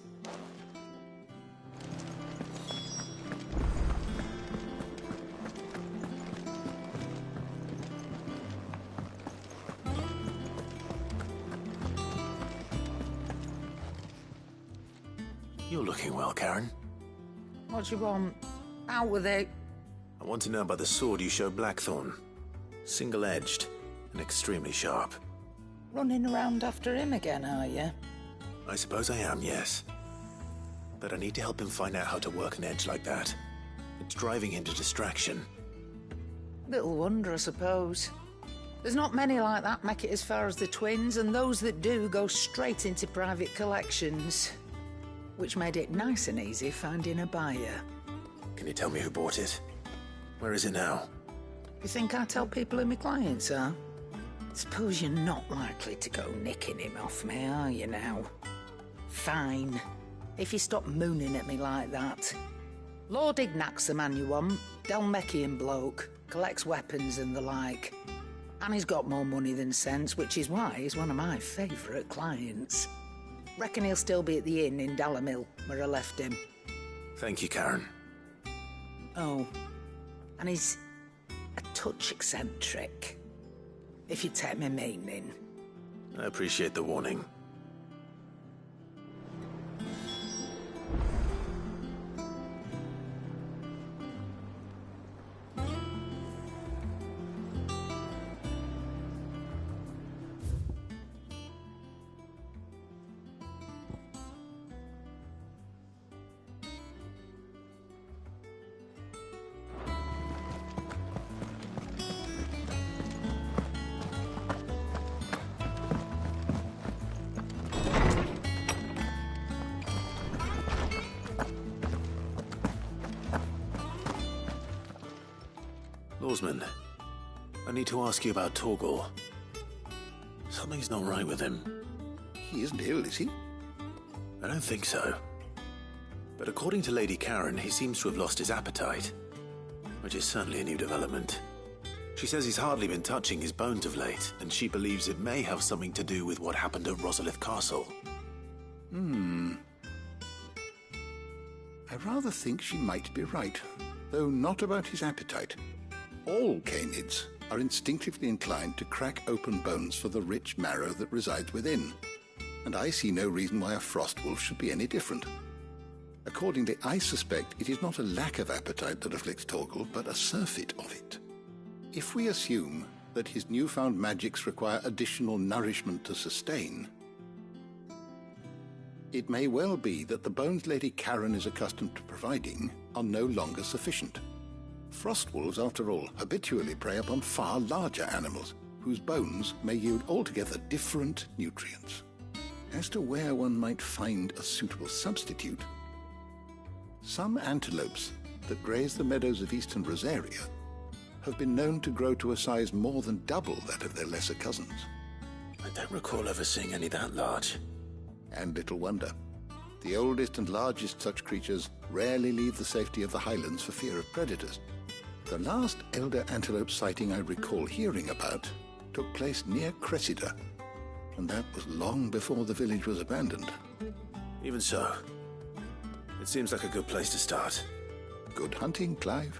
You're looking well, Karen. What do you want? Out with it. I want to know about the sword you showed Blackthorn. Single-edged and extremely sharp. Running around after him again, are you? I suppose I am, yes. But I need to help him find out how to work an edge like that. It's driving him to distraction. Little wonder, I suppose. There's not many like that make it as far as the twins, and those that do go straight into private collections. Which made it nice and easy finding a buyer. Can you tell me who bought it? Where is it now? You think I tell people who my clients are? Suppose you're not likely to go nicking him off me, are you now? Fine. If you stop mooning at me like that. Lord Ignac's the man you want. Dalmekian bloke. Collects weapons and the like. And he's got more money than sense, which is why he's one of my favourite clients. Reckon he'll still be at the inn in Dalamil, where I left him. Thank you, Karen. Oh, and he's a touch eccentric, if you take my meaning. I appreciate the warning. Lawsman, I need to ask you about Torgal. Something's not right with him. He isn't ill, is he? I don't think so. But according to Lady Karen, he seems to have lost his appetite, which is certainly a new development. She says he's hardly been touching his bones of late, and she believes it may have something to do with what happened at Rosalith Castle. I rather think she might be right, though not about his appetite. All canids are instinctively inclined to crack open bones for the rich marrow that resides within, and I see no reason why a frost wolf should be any different. Accordingly, I suspect it is not a lack of appetite that afflicts Torgal, but a surfeit of it. If we assume that his newfound magics require additional nourishment to sustain, it may well be that the bones Lady Karen is accustomed to providing are no longer sufficient. Frost wolves, after all, habitually prey upon far larger animals, whose bones may yield altogether different nutrients. As to where one might find a suitable substitute, some antelopes that graze the meadows of eastern Rosaria have been known to grow to a size more than double that of their lesser cousins. I don't recall ever seeing any that large. And little wonder. The oldest and largest such creatures rarely leave the safety of the highlands for fear of predators. The last elder antelope sighting I recall hearing about took place near Cressida, and that was long before the village was abandoned. Even so, it seems like a good place to start. Good hunting, Clive.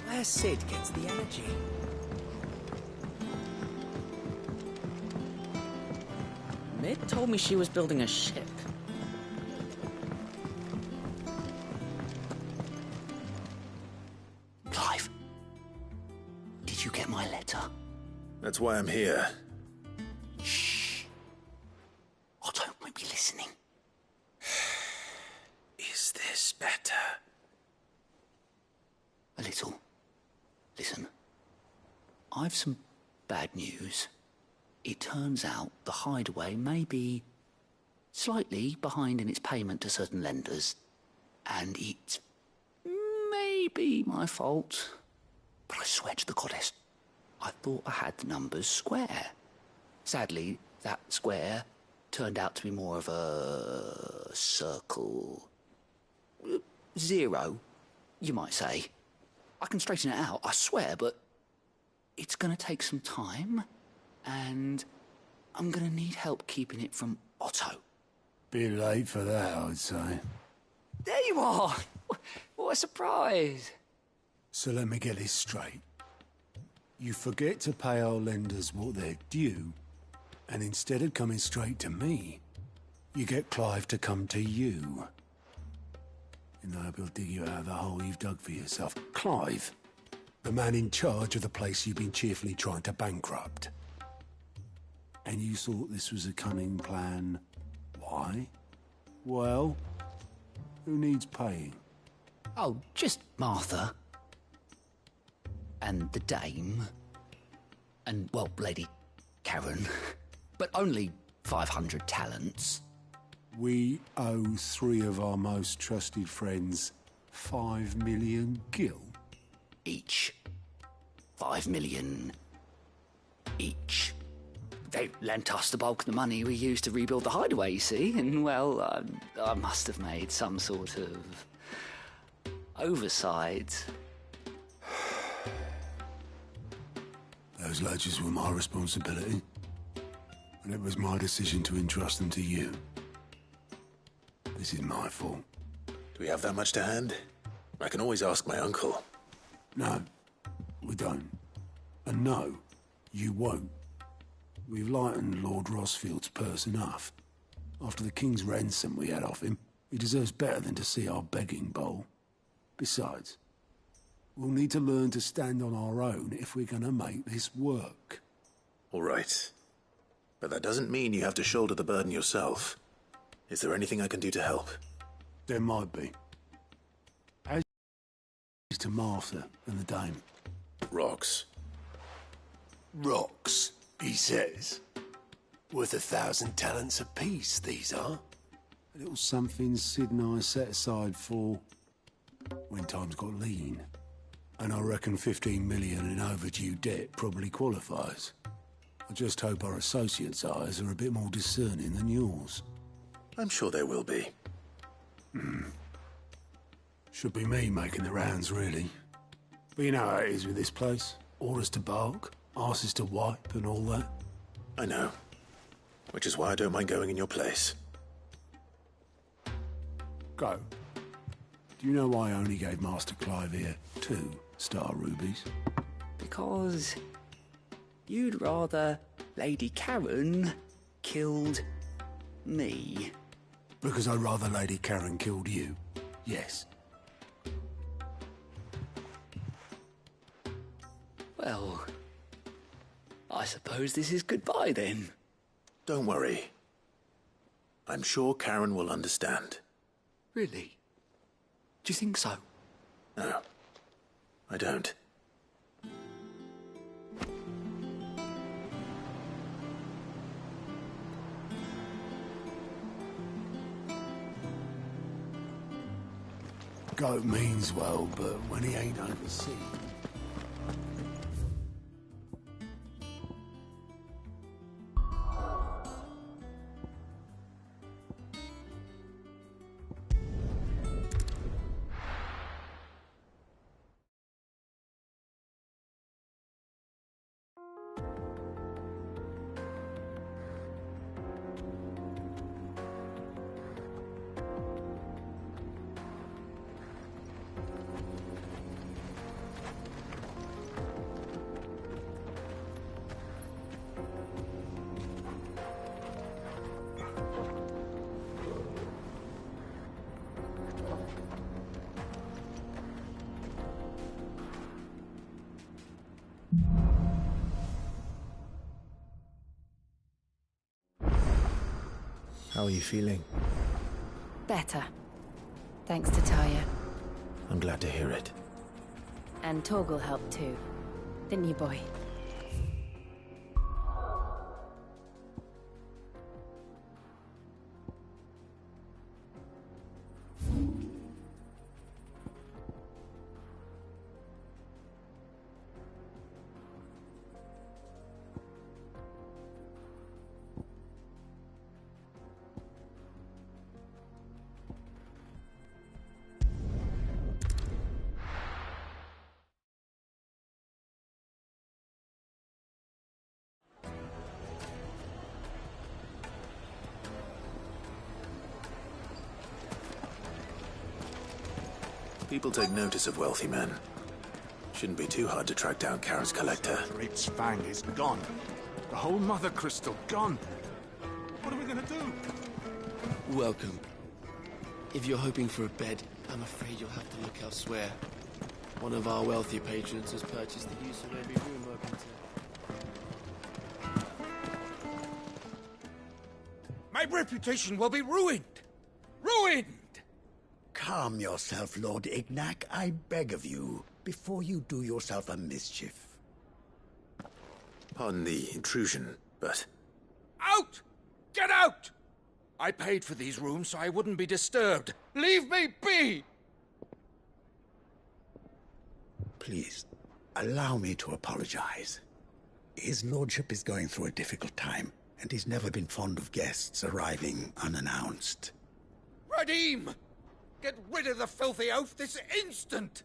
Where Sid gets the energy. Mid told me she was building a ship. Clive, did you get my letter? That's why I'm here. Shh. Otto won't be listening. Is this better? A little. Listen, I've some bad news. It turns out the hideaway may be slightly behind in its payment to certain lenders, and it may be my fault. But I swear to the goddess, I thought I had the numbers square. Sadly, that square turned out to be more of a circle. 0, you might say. I can straighten it out, I swear, but it's going to take some time, and I'm going to need help keeping it from Otto. Bit late for that, I'd say. There you are! What a surprise! So let me get this straight. You forget to pay our lenders what they're due, and instead of coming straight to me, you get Clive to come to you. In the hope he'll dig you out of the hole you've dug for yourself. Clive, the man in charge of the place you've been cheerfully trying to bankrupt. And you thought this was a cunning plan. Why? Well, who needs paying? Oh, just Martha. And the dame. And, well, Lady Karen. But only 500 talents. We owe 3 of our most trusted friends 5 million gil. Each. 5 million each. they lent us the bulk of the money we used to rebuild the hideaway, you see, and, well, I must have made some sort of oversight. Those ledgers were my responsibility, and it was my decision to entrust them to you. This is my fault. Do we have that much to hand? I can always ask my uncle. No, we don't. And no, you won't. We've lightened Lord Rosfield's purse enough. After the king's ransom we had off him, he deserves better than to see our begging bowl. Besides, we'll need to learn to stand on our own if we're gonna make this work. All right. But that doesn't mean you have to shoulder the burden yourself. Is there anything I can do to help? There might be. As to Martha and the dame. Rocks. Rocks, he says. Worth 1,000 talents apiece, these are. A little something Sid and I set aside for when times got lean. And I reckon 15 million in overdue debt probably qualifies. I just hope our associates' eyes are a bit more discerning than yours. I'm sure there will be. Should be me making the rounds, really. But you know how it is with this place. Orders to bark, arses to wipe, and all that. I know. Which is why I don't mind going in your place. Go. Do you know why I only gave Master Clive here 2 star rubies? Because you'd rather Lady Karen killed me. Because I'd rather Lady Karen killed you. Yes. Well, I suppose this is goodbye then. Don't worry. I'm sure Karen will understand. Really? Do you think so? No, I don't. Goat means well, but when he ain't overseas... How are you feeling? Better. Thanks to Taya. I'm glad to hear it. And Torgal helped too. Didn't you, boy? People take notice of wealthy men. Shouldn't be too hard to track down Karen's collector. Its fang is gone. The whole mother crystal gone. What are we gonna do? Welcome. If you're hoping for a bed, I'm afraid you'll have to look elsewhere. One of our wealthy patrons has purchased the use of every room open to... My reputation will be ruined! Ruined! Calm yourself, Lord Ignac, I beg of you, before you do yourself a mischief. Pardon the intrusion, but... Out! Get out! I paid for these rooms so I wouldn't be disturbed. Leave me be! Please, allow me to apologize. His lordship is going through a difficult time, and he's never been fond of guests arriving unannounced. Radim! Get rid of the filthy oaf this instant!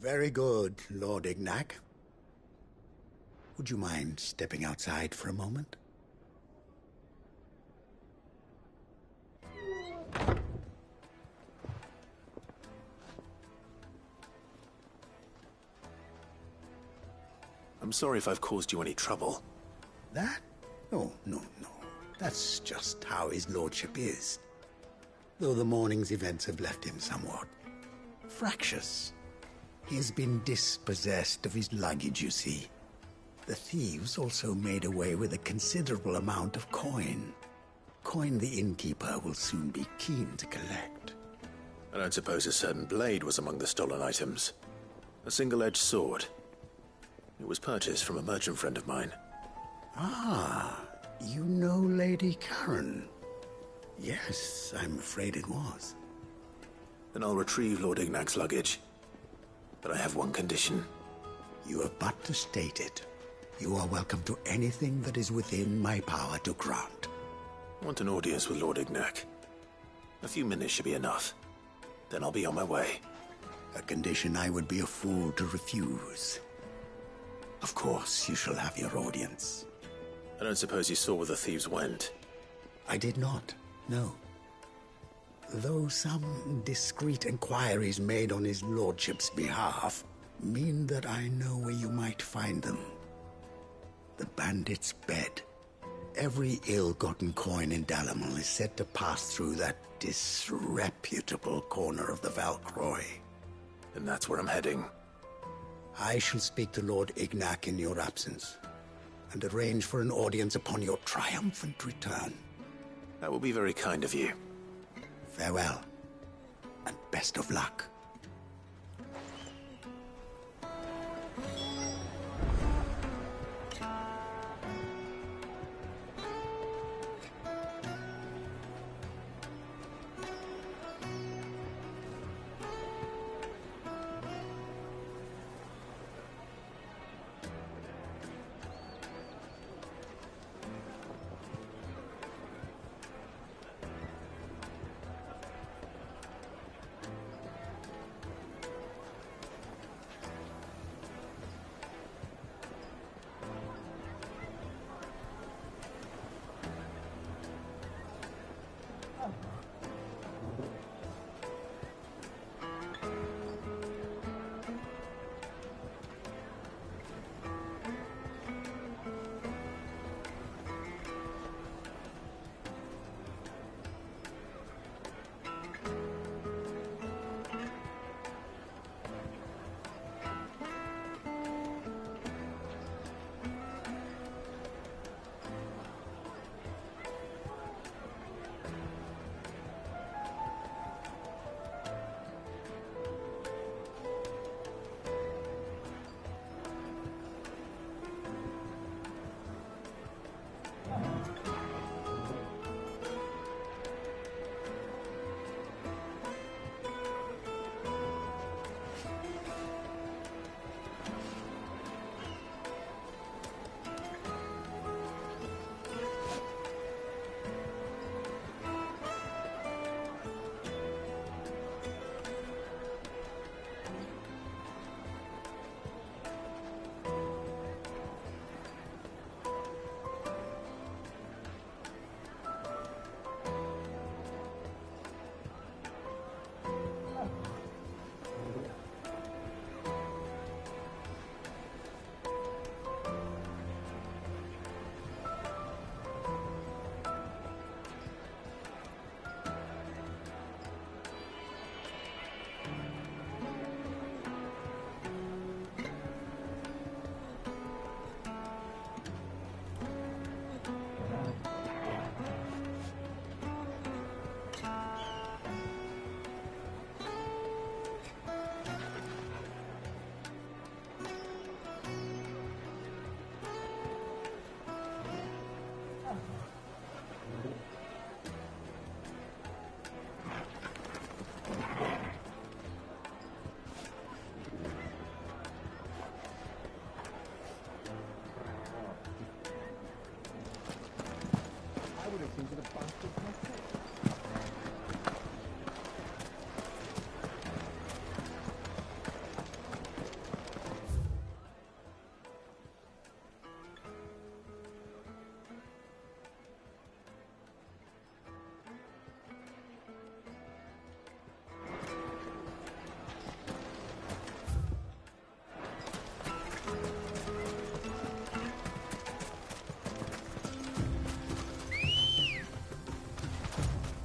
Very good, Lord Ignac. Would you mind stepping outside for a moment? I'm sorry if I've caused you any trouble. That? No. That's just how his lordship is. Though the morning's events have left him somewhat fractious. He has been dispossessed of his luggage, you see. The thieves also made away with a considerable amount of coin. Coin the innkeeper will soon be keen to collect. I don't suppose a certain blade was among the stolen items. A single-edged sword. It was purchased from a merchant friend of mine. Ah, you know Lady Karen. Yes, I'm afraid it was. Then I'll retrieve Lord Ignac's luggage. But I have one condition. You have but to state it. You are welcome to anything that is within my power to grant. I want an audience with Lord Ignac. A few minutes should be enough. Then I'll be on my way. A condition I would be a fool to refuse. Of course, you shall have your audience. I don't suppose you saw where the thieves went? I did not, no. Though some discreet inquiries made on his lordship's behalf mean that I know where you might find them. The bandit's bed. Every ill-gotten coin in Dalamal is said to pass through that disreputable corner of the Valcroy. And that's where I'm heading. I shall speak to Lord Ignac in your absence, and arrange for an audience upon your triumphant return. That will be very kind of you. Farewell, and best of luck.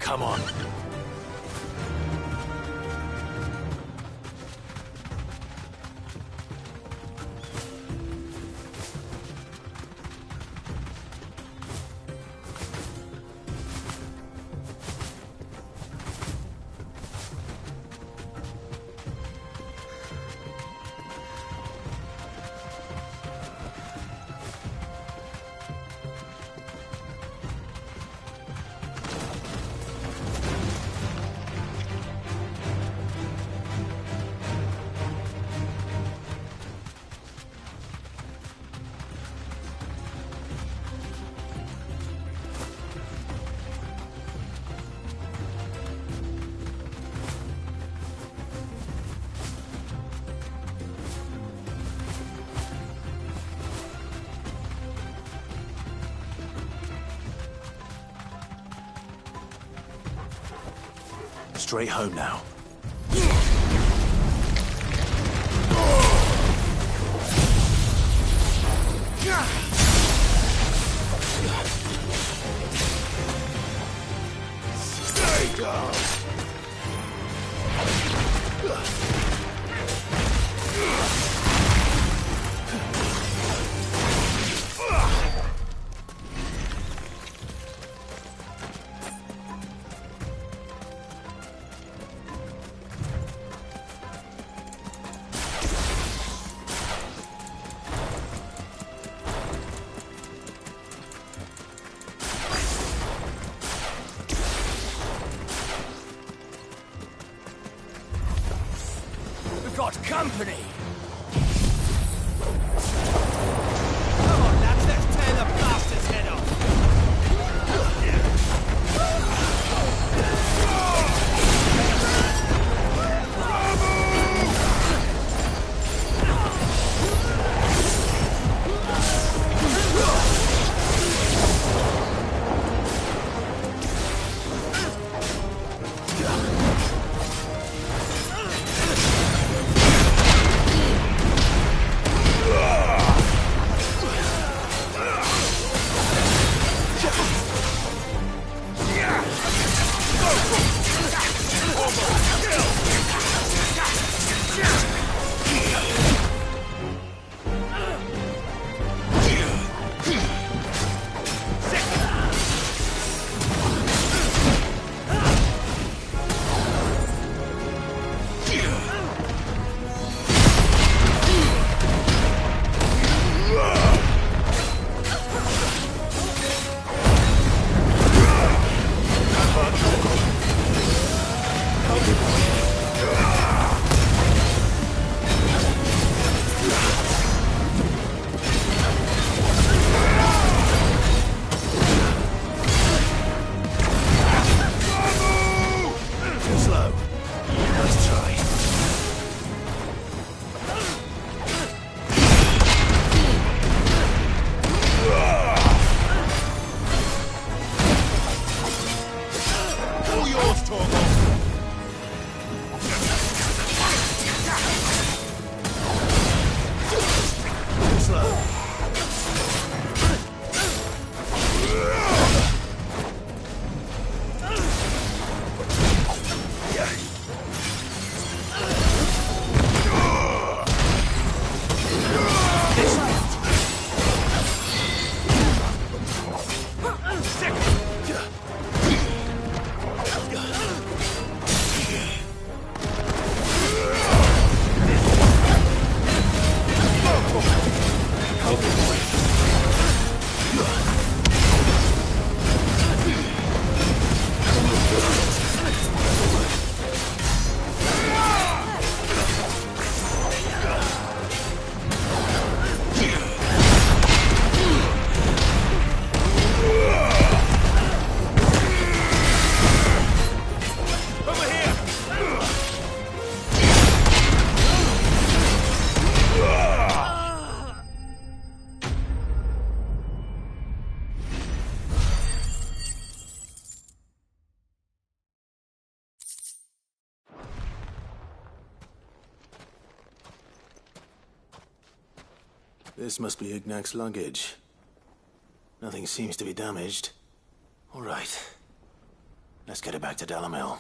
Come on. Straight home now. Stay down. Got company! Come on, lads, let's tear the bastard's head off! This must be Ignac's luggage. Nothing seems to be damaged. All right. Let's get it back to Delamil.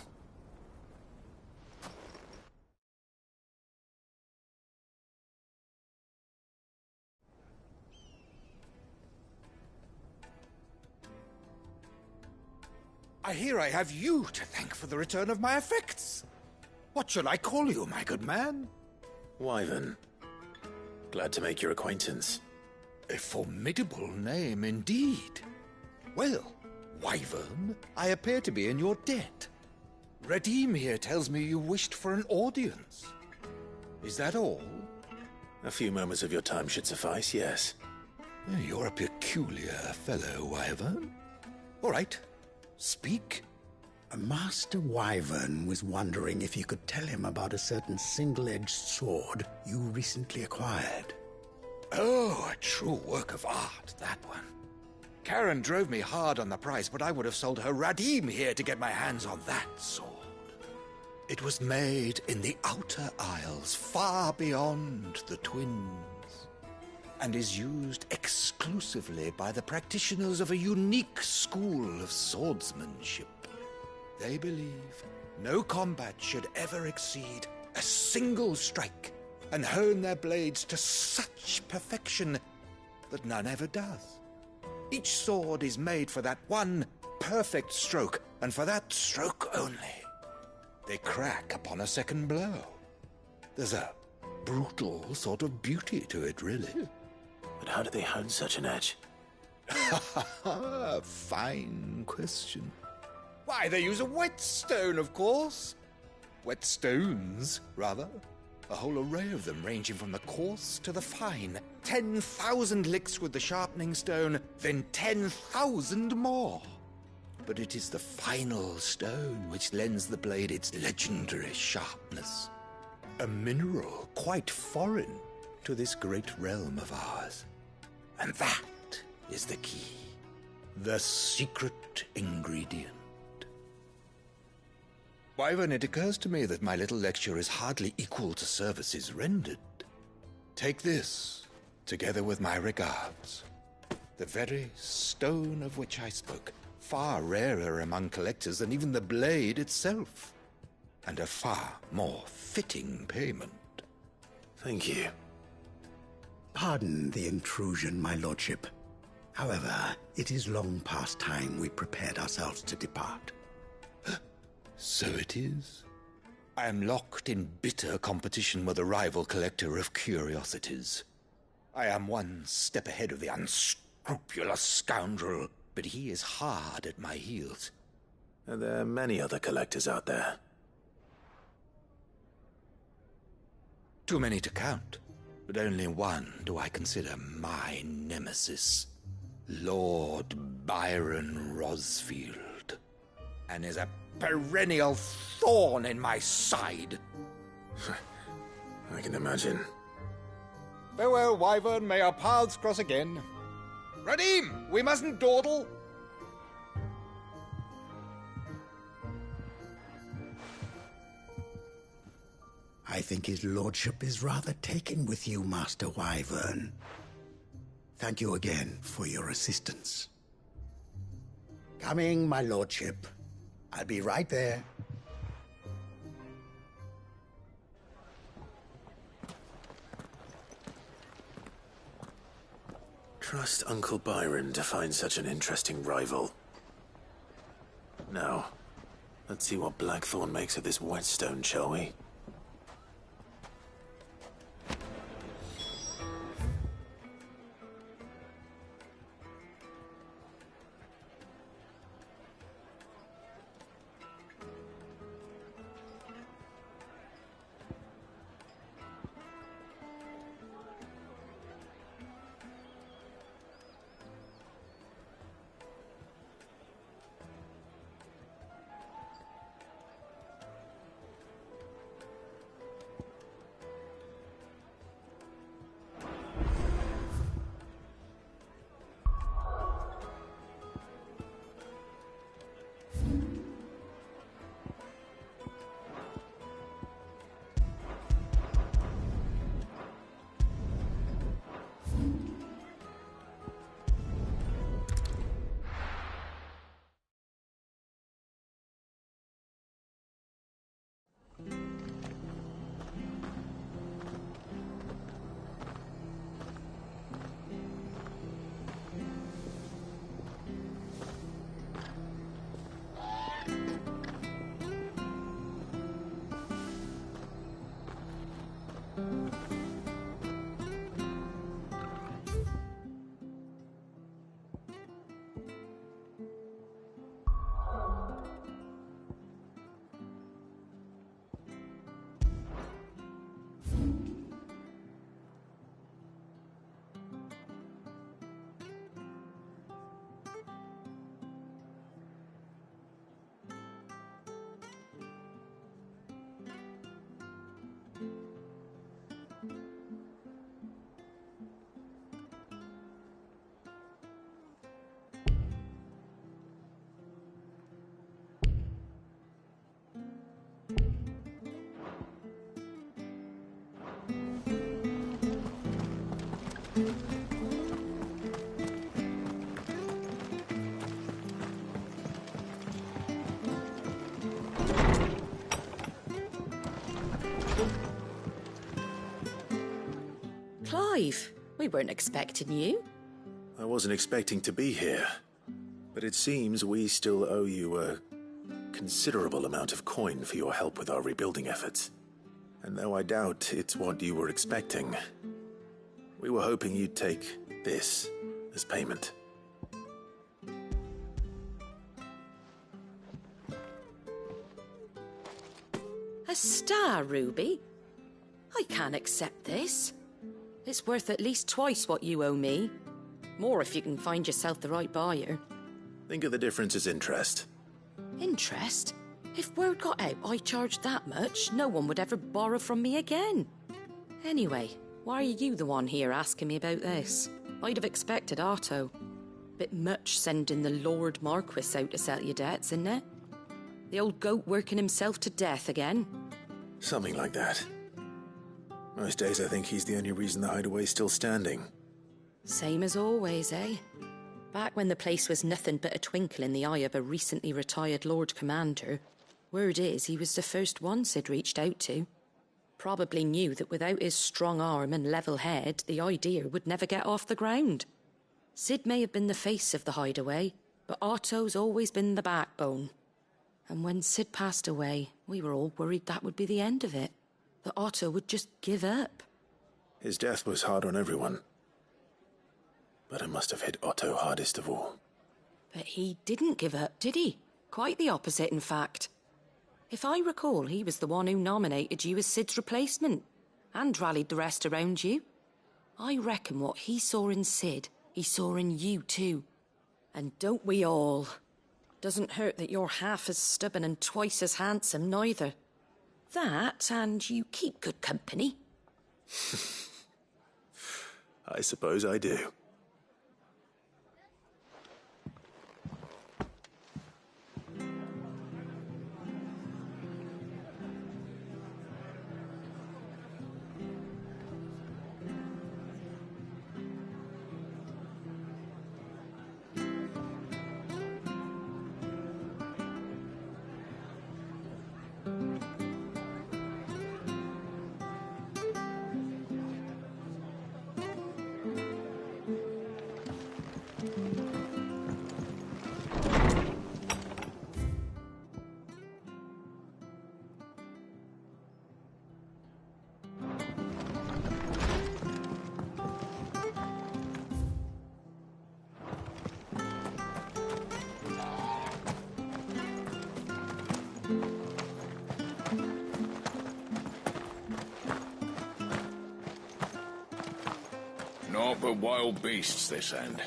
I hear I have you to thank for the return of my effects. What shall I call you, my good man? Wyvern. Glad to make your acquaintance. A formidable name indeed. Well, Wyvern, I appear to be in your debt. Redeem here tells me you wished for an audience. Is that all? A few moments of your time should suffice, yes. You're a peculiar fellow, Wyvern. All right, speak. Master Wyvern was wondering if you could tell him about a certain single-edged sword you recently acquired. Oh, a true work of art, that one. Karen drove me hard on the price, but I would have sold her Radim here to get my hands on that sword. It was made in the Outer Isles, far beyond the Twins, and is used exclusively by the practitioners of a unique school of swordsmanship. They believe no combat should ever exceed a single strike, and hone their blades to such perfection that none ever does. Each sword is made for that one perfect stroke, and for that stroke only. They crack upon a second blow. There's a brutal sort of beauty to it, really. But how do they hone such an edge? Fine question. Why, they use a whetstone, of course. Whetstones, rather. A whole array of them, ranging from the coarse to the fine. 10,000 licks with the sharpening stone, then 10,000 more. But it is the final stone which lends the blade its legendary sharpness. A mineral quite foreign to this great realm of ours. And that is the key. The secret ingredient. Wyvern, it occurs to me that my little lecture is hardly equal to services rendered. Take this, together with my regards. The very stone of which I spoke, far rarer among collectors than even the blade itself, and a far more fitting payment. Thank you. Pardon the intrusion, my lordship. However, it is long past time we prepared ourselves to depart. So it is. I am locked in bitter competition with a rival collector of curiosities. I am one step ahead of the unscrupulous scoundrel, but he is hard at my heels. Are there many other collectors out there? Too many to count, but only one do I consider my nemesis. Lord Byron Rosfield. And is a perennial thorn in my side. I can imagine. Farewell, Wyvern. May our paths cross again. Radim, we mustn't dawdle. I think his lordship is rather taken with you, Master Wyvern. Thank you again for your assistance. Coming, my lordship. I'll be right there. Trust Uncle Byron to find such an interesting rival. Now, let's see what Blackthorn makes of this whetstone, shall we? Clive, we weren't expecting you. I wasn't expecting to be here, but it seems we still owe you a considerable amount of coin for your help with our rebuilding efforts. And though I doubt it's what you were expecting, we were hoping you'd take this as payment. A star ruby? I can't accept this. It's worth at least twice what you owe me. More if you can find yourself the right buyer. Think of the difference as interest. Interest? If word got out I charged that much, no one would ever borrow from me again. Anyway, why are you the one here asking me about this? I'd have expected Otto. Bit much sending the Lord Marquis out to settle your debts, isn't it? The old goat working himself to death again? Something like that. Most days I think he's the only reason the hideaway's still standing. Same as always, eh? Back when the place was nothing but a twinkle in the eye of a recently retired Lord Commander, word is he was the first one Sid reached out to. Probably knew that without his strong arm and level head, the idea would never get off the ground. Sid may have been the face of the hideaway, but Otto's always been the backbone. And when Sid passed away, we were all worried that would be the end of it. That Otto would just give up. His death was hard on everyone. But it must have hit Otto hardest of all. But he didn't give up, did he? Quite the opposite, in fact. If I recall, he was the one who nominated you as Sid's replacement, and rallied the rest around you. I reckon what he saw in Sid, he saw in you too. And don't we all? Doesn't hurt that you're half as stubborn and twice as handsome, neither. That, and you keep good company. I suppose I do. Naught but wild beasts, this end.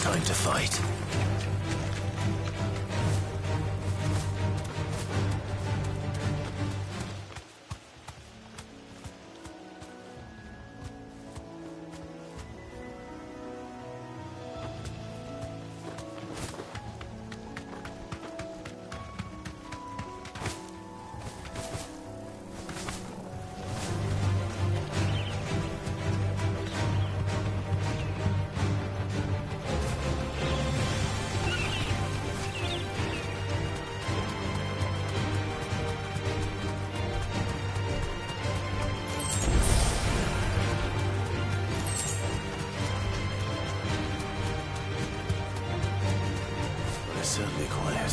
Time to fight. Certainly quiet.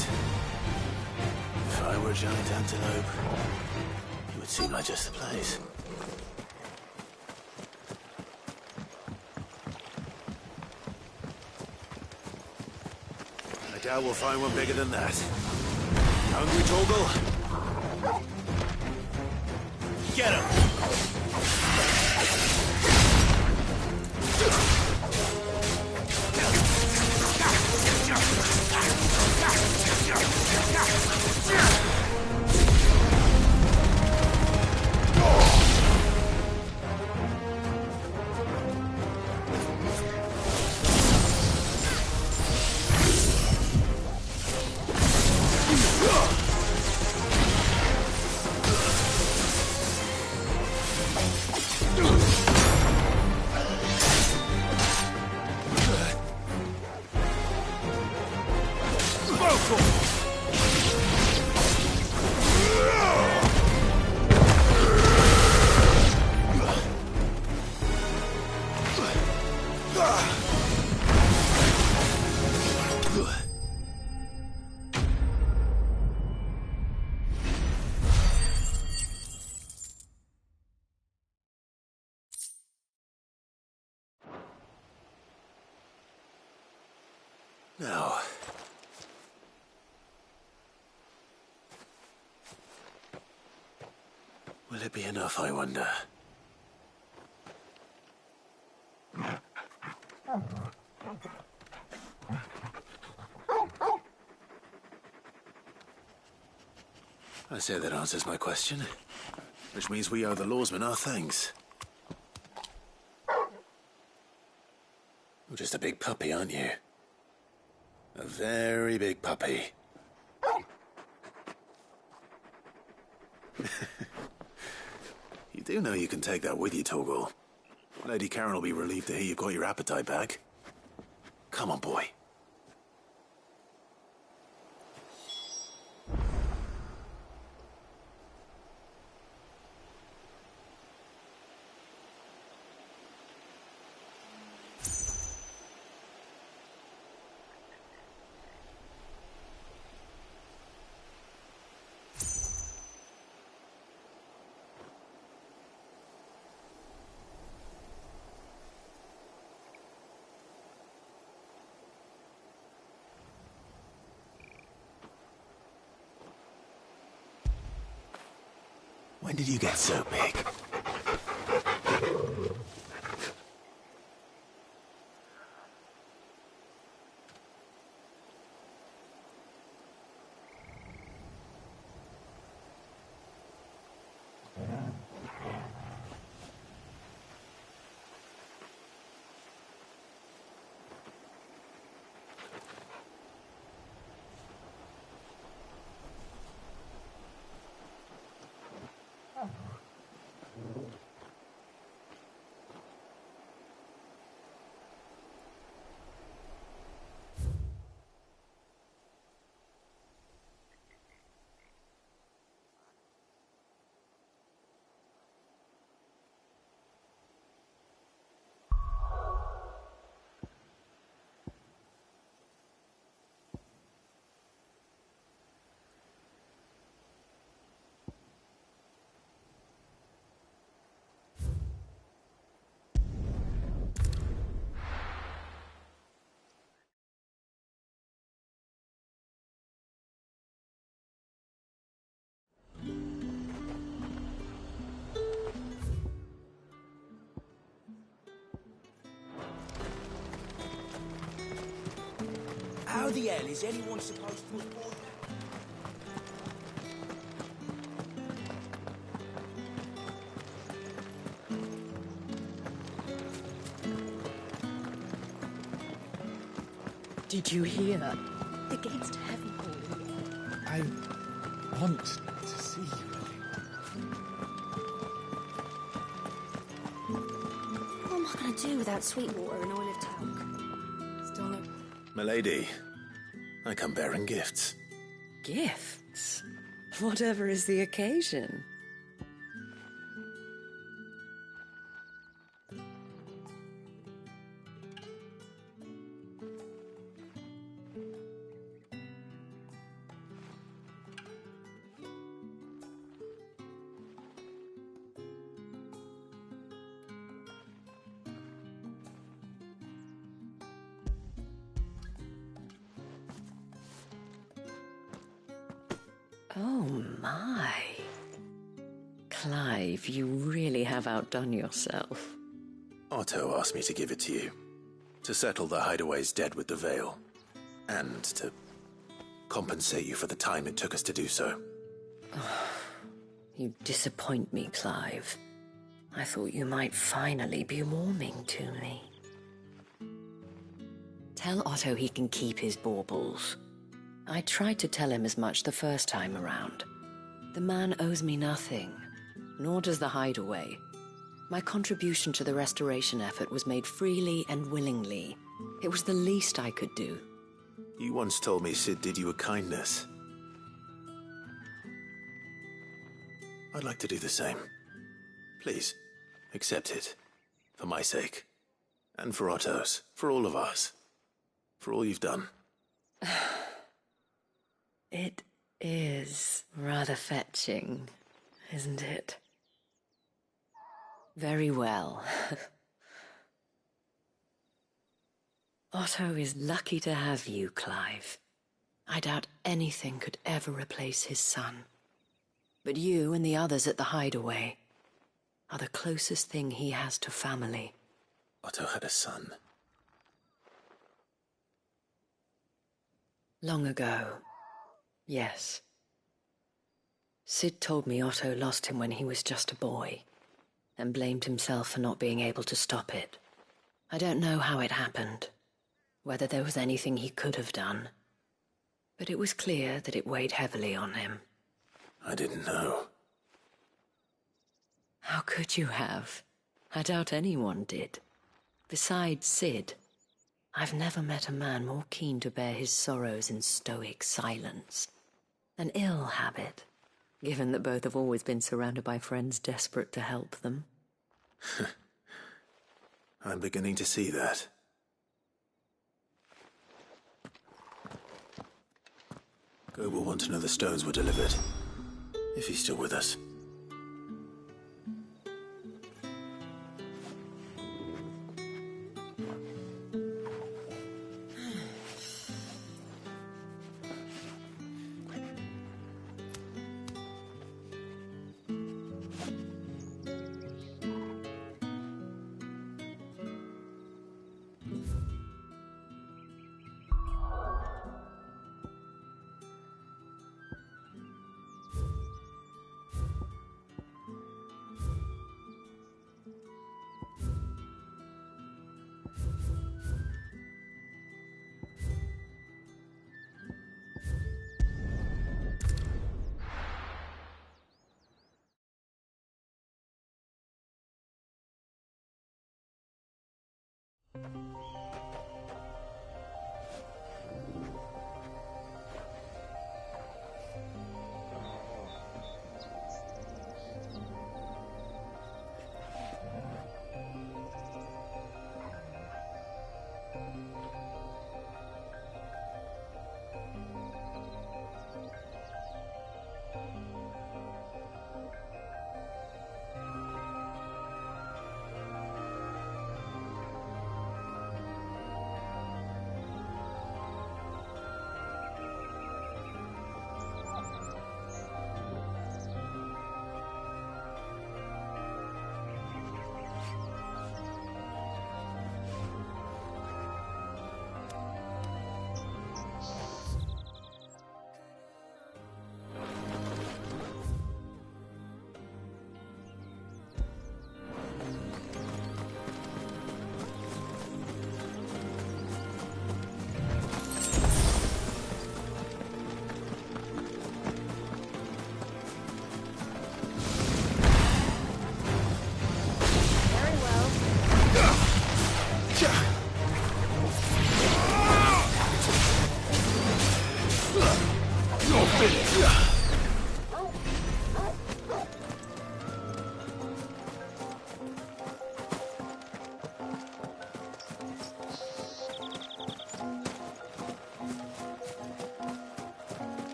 If I were a giant antelope, it would seem like just the place. I doubt we'll find one bigger than that. Hungry, Torgal? Get him! Now... will it be enough, I wonder? I say that answers my question. Which means we owe the lawsman our thanks. You're just a big puppy, aren't you? A very big puppy. You do know you can take that with you, Torgal. Lady Karen will be relieved to hear you've got your appetite back. Come on, boy. When did you get so big? How the hell is anyone supposed to afford that? Did you hear? The gates to heaven calling. I want to see you. What am I going to do without Sweetwater and Olive Talc? Still no... Milady, I come bearing gifts. Gifts? Whatever is the occasion. Oh my. Clive, you really have outdone yourself. Otto asked me to give it to you. To settle the Hideaway's debt with the Veil. And to compensate you for the time it took us to do so. You disappoint me, Clive. I thought you might finally be warming to me. Tell Otto he can keep his baubles. I tried to tell him as much the first time around. The man owes me nothing, nor does the Hideaway. My contribution to the restoration effort was made freely and willingly. It was the least I could do. You once told me Sid did you a kindness. I'd like to do the same. Please, accept it. For my sake. And for Otto's. For all of us. For all you've done. It is rather fetching, isn't it? Very well. Otto is lucky to have you, Clive. I doubt anything could ever replace his son. But you and the others at the hideaway are the closest thing he has to family. Otto had a son. Long ago, yes. Sid told me Otto lost him when he was just a boy, and blamed himself for not being able to stop it. I don't know how it happened, whether there was anything he could have done, but it was clear that it weighed heavily on him. I didn't know. How could you have? I doubt anyone did. Besides Sid, I've never met a man more keen to bear his sorrows in stoic silence. An ill habit, given that both have always been surrounded by friends desperate to help them. I'm beginning to see that. Gob will want to know the stones were delivered, if he's still with us.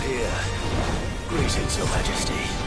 here. Greetings, Your Majesty.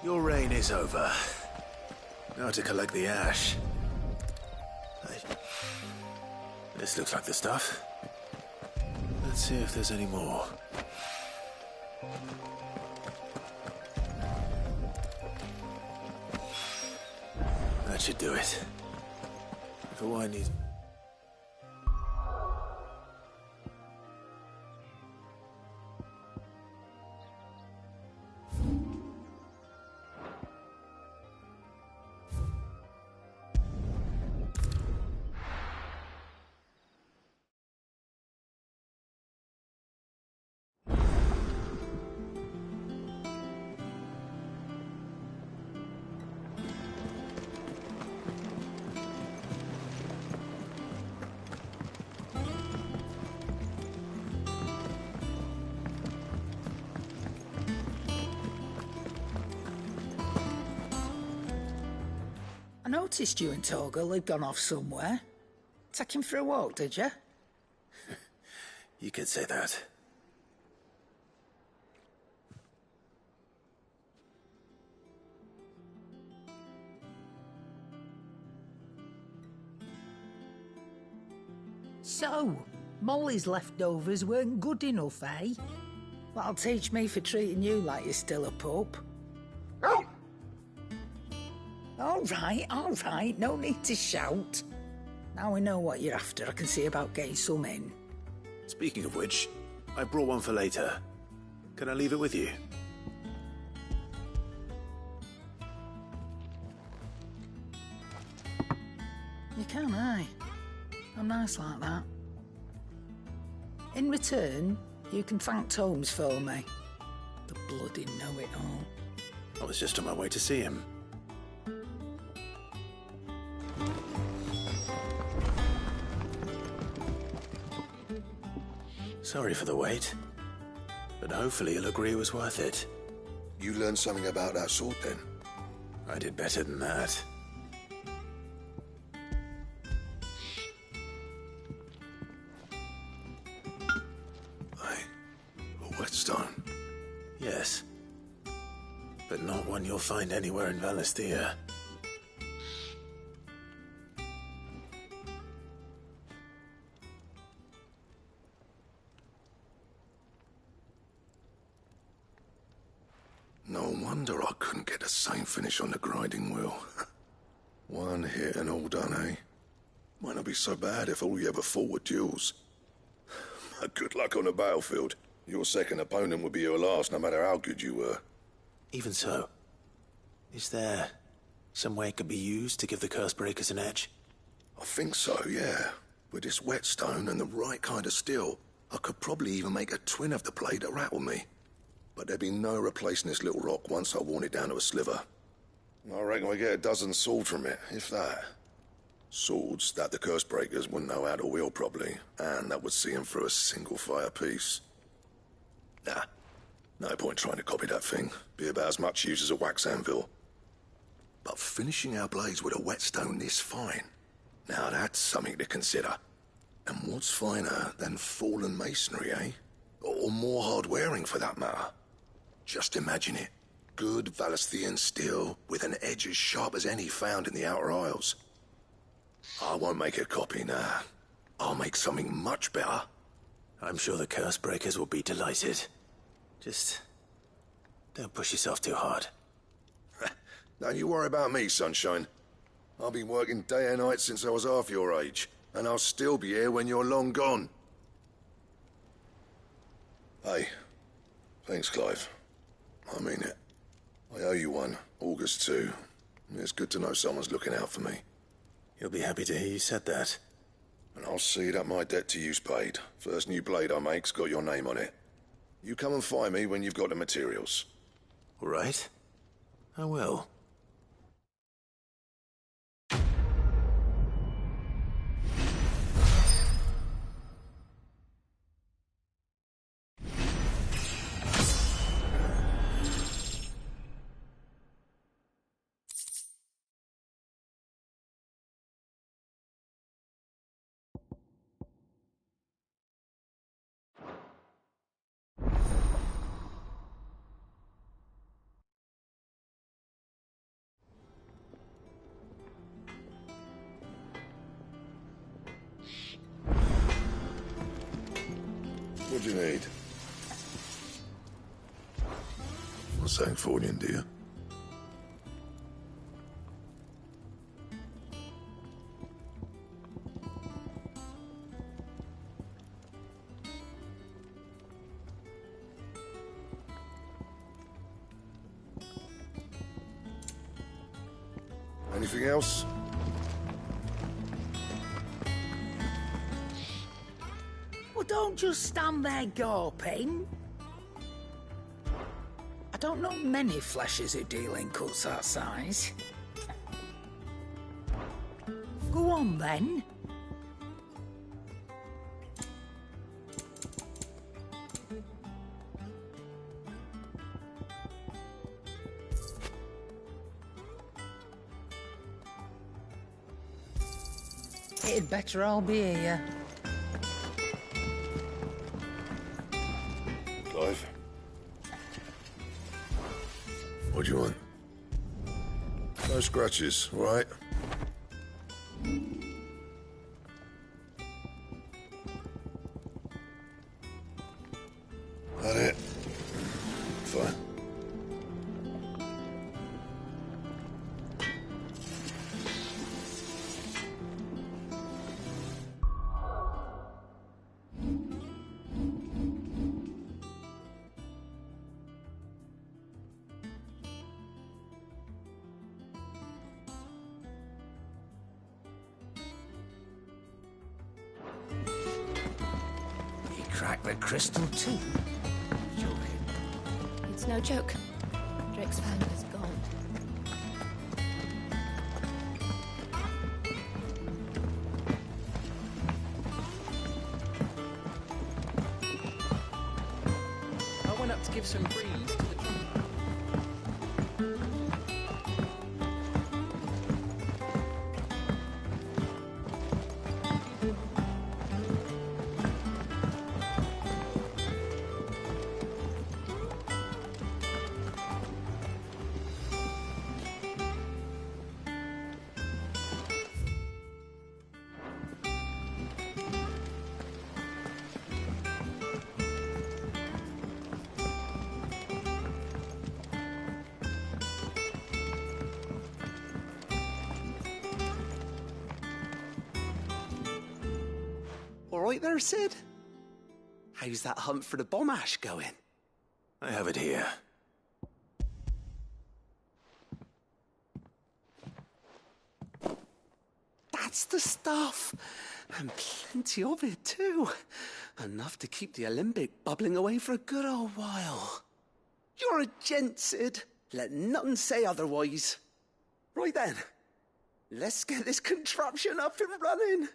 Your reign is over. Now to collect the ash. This looks like the stuff. Let's see if there's any more. That should do it. If all I need... I noticed you and Torgal had gone off somewhere. Take him for a walk, did you? You could say that. So, Molly's leftovers weren't good enough, eh? That'll teach me for treating you like you're still a pup. All right, no need to shout. Now we know what you're after, I can see about getting some in. Speaking of which, I brought one for later. Can I leave it with you? You can, aye. I'm nice like that. In return, you can thank Tomes for me. The bloody know-it-all. I was just on my way to see him. Sorry for the wait, but hopefully you'll agree it was worth it. You learned something about that sword, then? I did better than that. A whetstone? Yes. But not one you'll find anywhere in Valisthea. No wonder I couldn't get the same finish on the grinding wheel. One hit and all done, eh? Might not be so bad if all you ever fought were duels. Good luck on the battlefield. Your second opponent would be your last, no matter how good you were. Even so, is there some way it could be used to give the Cursebreakers an edge? I think so, yeah. With this whetstone and the right kind of steel, I could probably even make a twin of the blade that rattled me. But there'd be no replacing this little rock once I worn it down to a sliver. I reckon we get a dozen swords from it, if that. Swords that the Cursebreakers wouldn't know how to wield properly, and that would see them through a single fire piece. Nah, no point trying to copy that thing. Be about as much use as a wax anvil. But finishing our blades with a whetstone this fine, now that's something to consider. And what's finer than fallen masonry, eh? Or more hard-wearing, for that matter. Just imagine it. Good Valisthean steel with an edge as sharp as any found in the Outer Isles. I won't make a copy, nah. I'll make something much better. I'm sure the Cursebreakers will be delighted. Just don't push yourself too hard. Don't you worry about me, sunshine. I've been working day and night since I was half your age, and I'll still be here when you're long gone. Hey, thanks, Clive. I mean it. I owe you one, August too. It's good to know someone's looking out for me. You'll be happy to hear you said that. And I'll see that my debt to you's paid. First new blade I make's got your name on it. You come and find me when you've got the materials. All right. I will. What do you need? Not saying Fordian, do you? Anything else? Well, don't just stand there gawping. I don't know many fleshers who deal in cuts that size. Go on, then. It'd better all be here. Clive? What do you want? No scratches, all right? That it? fine. He cracked the crystal too. Joking. It's no joke. Drake's family is gone. I went up to give some breeze to the trumpet. All right there, Sid? How's that hunt for the bomb ash going? I have it here. That's the stuff. And plenty of it, too. Enough to keep the Alembic bubbling away for a good old while. You're a gent, Sid. Let nothing say otherwise. Right then, let's get this contraption up and running.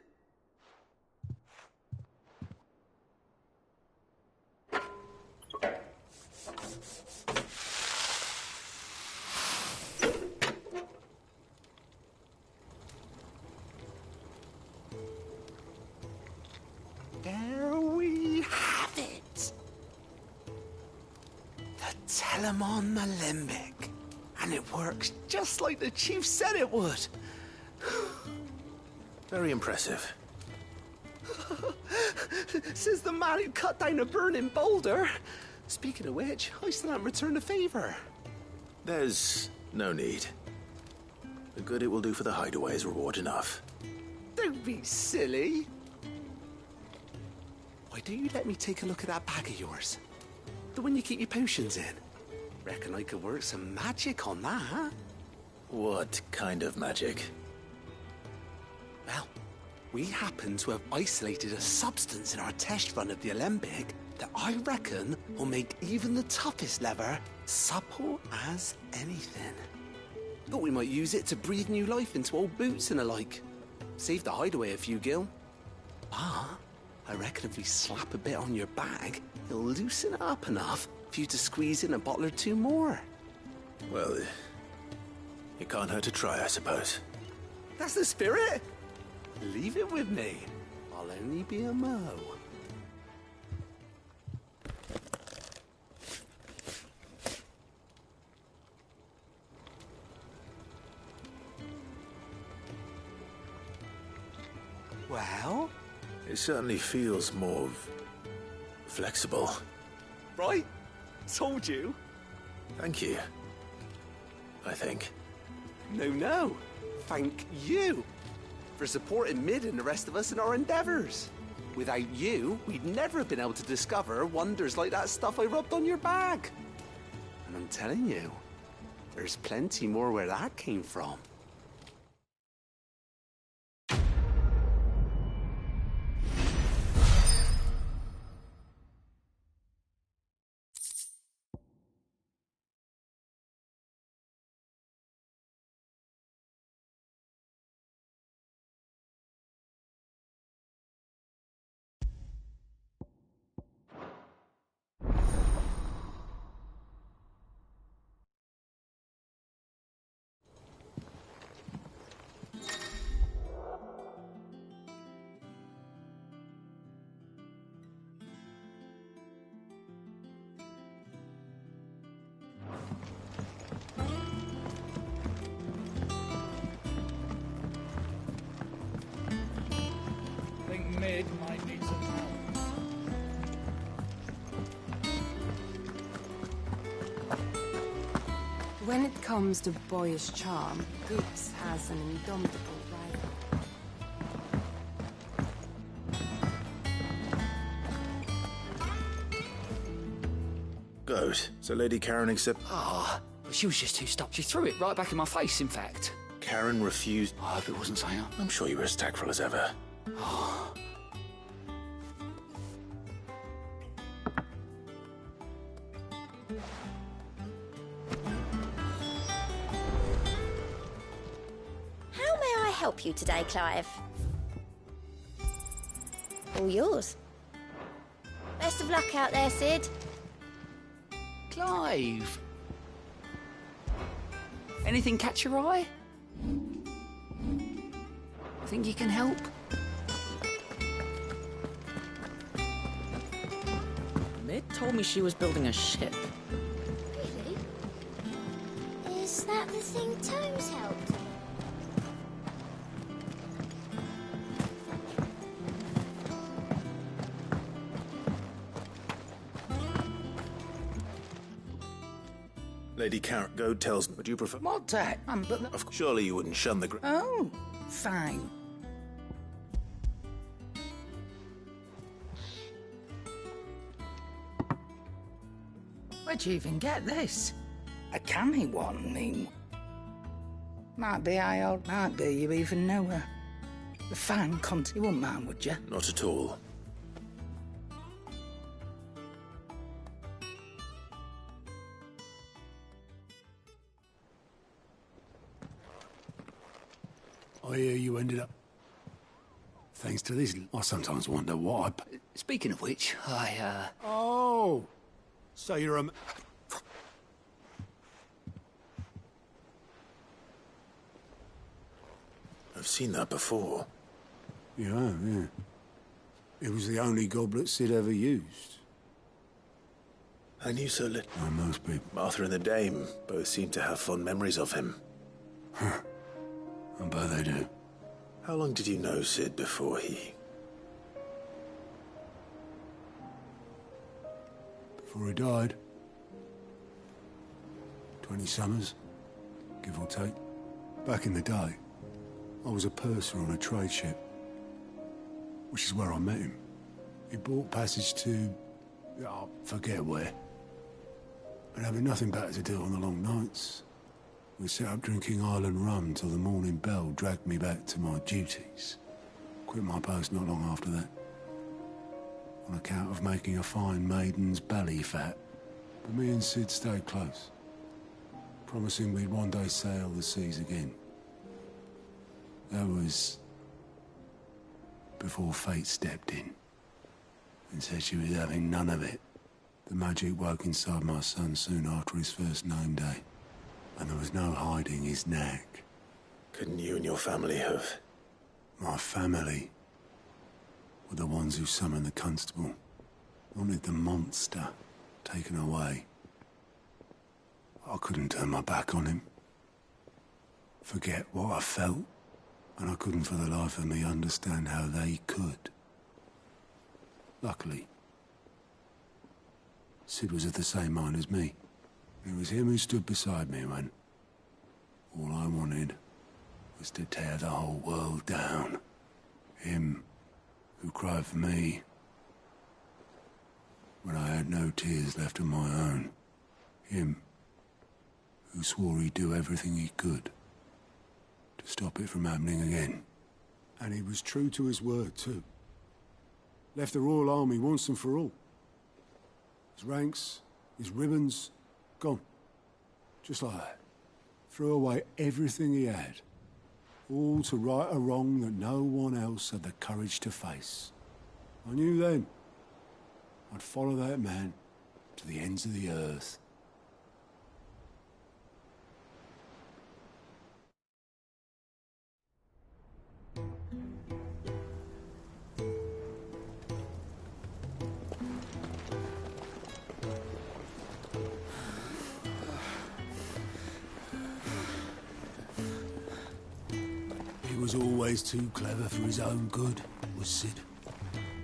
There we have it. The Telemon Alembic. And it works just like the chief said it would. Very impressive. Says the man who cut down a burning boulder. Speaking of which, I still haven't returned the favor. There's no need. The good it will do for the hideaway is reward enough. Don't be silly. Why don't you let me take a look at that bag of yours? The one you keep your potions in. Reckon I could work some magic on that, huh? What kind of magic? Well, we happen to have isolated a substance in our test run of the Alembic that I reckon will make even the toughest lever supple as anything. Thought we might use it to breathe new life into old boots and the like. Save the hideaway a few gil. But I reckon if we slap a bit on your bag, it'll loosen it up enough for you to squeeze in a bottle or two more. Well, it can't hurt to try, I suppose. That's the spirit. Leave it with me. I'll only be a mo. Well? It certainly feels more flexible. Right? Told you. Thank you. I think. No. Thank you for supporting Mid and the rest of us in our endeavors. Without you, we'd never have been able to discover wonders like that stuff I rubbed on your bag. And I'm telling you, there's plenty more where that came from. When it comes to boyish charm, Goops has an indomitable rival. Goat. So Lady Karen accept... Ah, but she was just too stuck. She threw it right back in my face, in fact. Karen refused... I hope it wasn't Saya. I'm sure you were as tactful as ever. Oh. How may I help you today, Clive? All yours. Best of luck out there, Sid. Clive. Anything catch your eye? Think you can help? Mid told me she was building a ship. Really? Is that the thing Tomes helped? Lady Karen, Goat tells me. Would you prefer... What that? Of course. Surely you wouldn't shun the... Oh, fine. Where'd you even get this? A canny one, mean? Might be I old, might be you even know her. The fine cunt, you wouldn't mind, would you? Not at all. I hear you ended up... Thanks to this, I sometimes wonder what I... Speaking of which, Oh! So you're a... I've seen that before. Yeah. It was the only goblet Sid ever used. I knew so little. Like most people. Martha and the Dame both seem to have fond memories of him. I bet they do. How long did you know Sid before he... Before he died. 20 summers, give or take. Back in the day, I was a purser on a trade ship, which is where I met him. He bought passage to... I forget where. But having nothing better to do on the long nights, we sat up drinking island rum till the morning bell dragged me back to my duties. Quit my post not long after that, on account of making a fine maiden's belly fat. But me and Sid stayed close, promising we'd one day sail the seas again. That was before fate stepped in and said she was having none of it. The magic woke inside my son soon after his first name day, and there was no hiding his knack. Couldn't you and your family have... My family were the ones who summoned the constable, wanted the monster taken away. I couldn't turn my back on him, forget what I felt, and I couldn't for the life of me understand how they could. Luckily, Sid was of the same mind as me. It was him who stood beside me when all I wanted was to tear the whole world down. Him who cried for me when I had no tears left of my own. Him who swore he'd do everything he could to stop it from happening again. And he was true to his word, too. Left the Royal Army once and for all. His ranks, his ribbons, gone. Just like that. Threw away everything he had. All to right a wrong that no one else had the courage to face. I knew then I'd follow that man to the ends of the earth. He was always too clever for his own good, was Sid.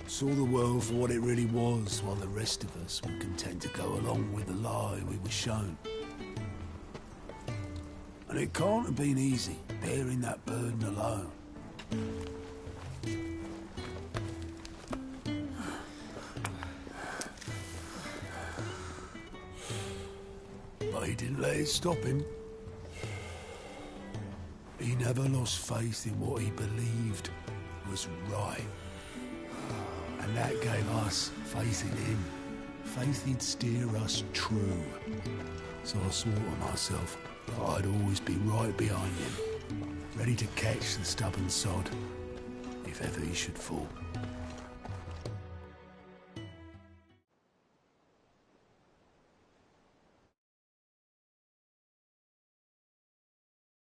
Saw the world for what it really was, while the rest of us were content to go along with the lie we were shown. And it can't have been easy, bearing that burden alone. But he didn't let it stop him. He never lost faith in what he believed was right. And that gave us faith in him. Faith he'd steer us true. So I swore to myself that I'd always be right behind him, ready to catch the stubborn sod, if ever he should fall.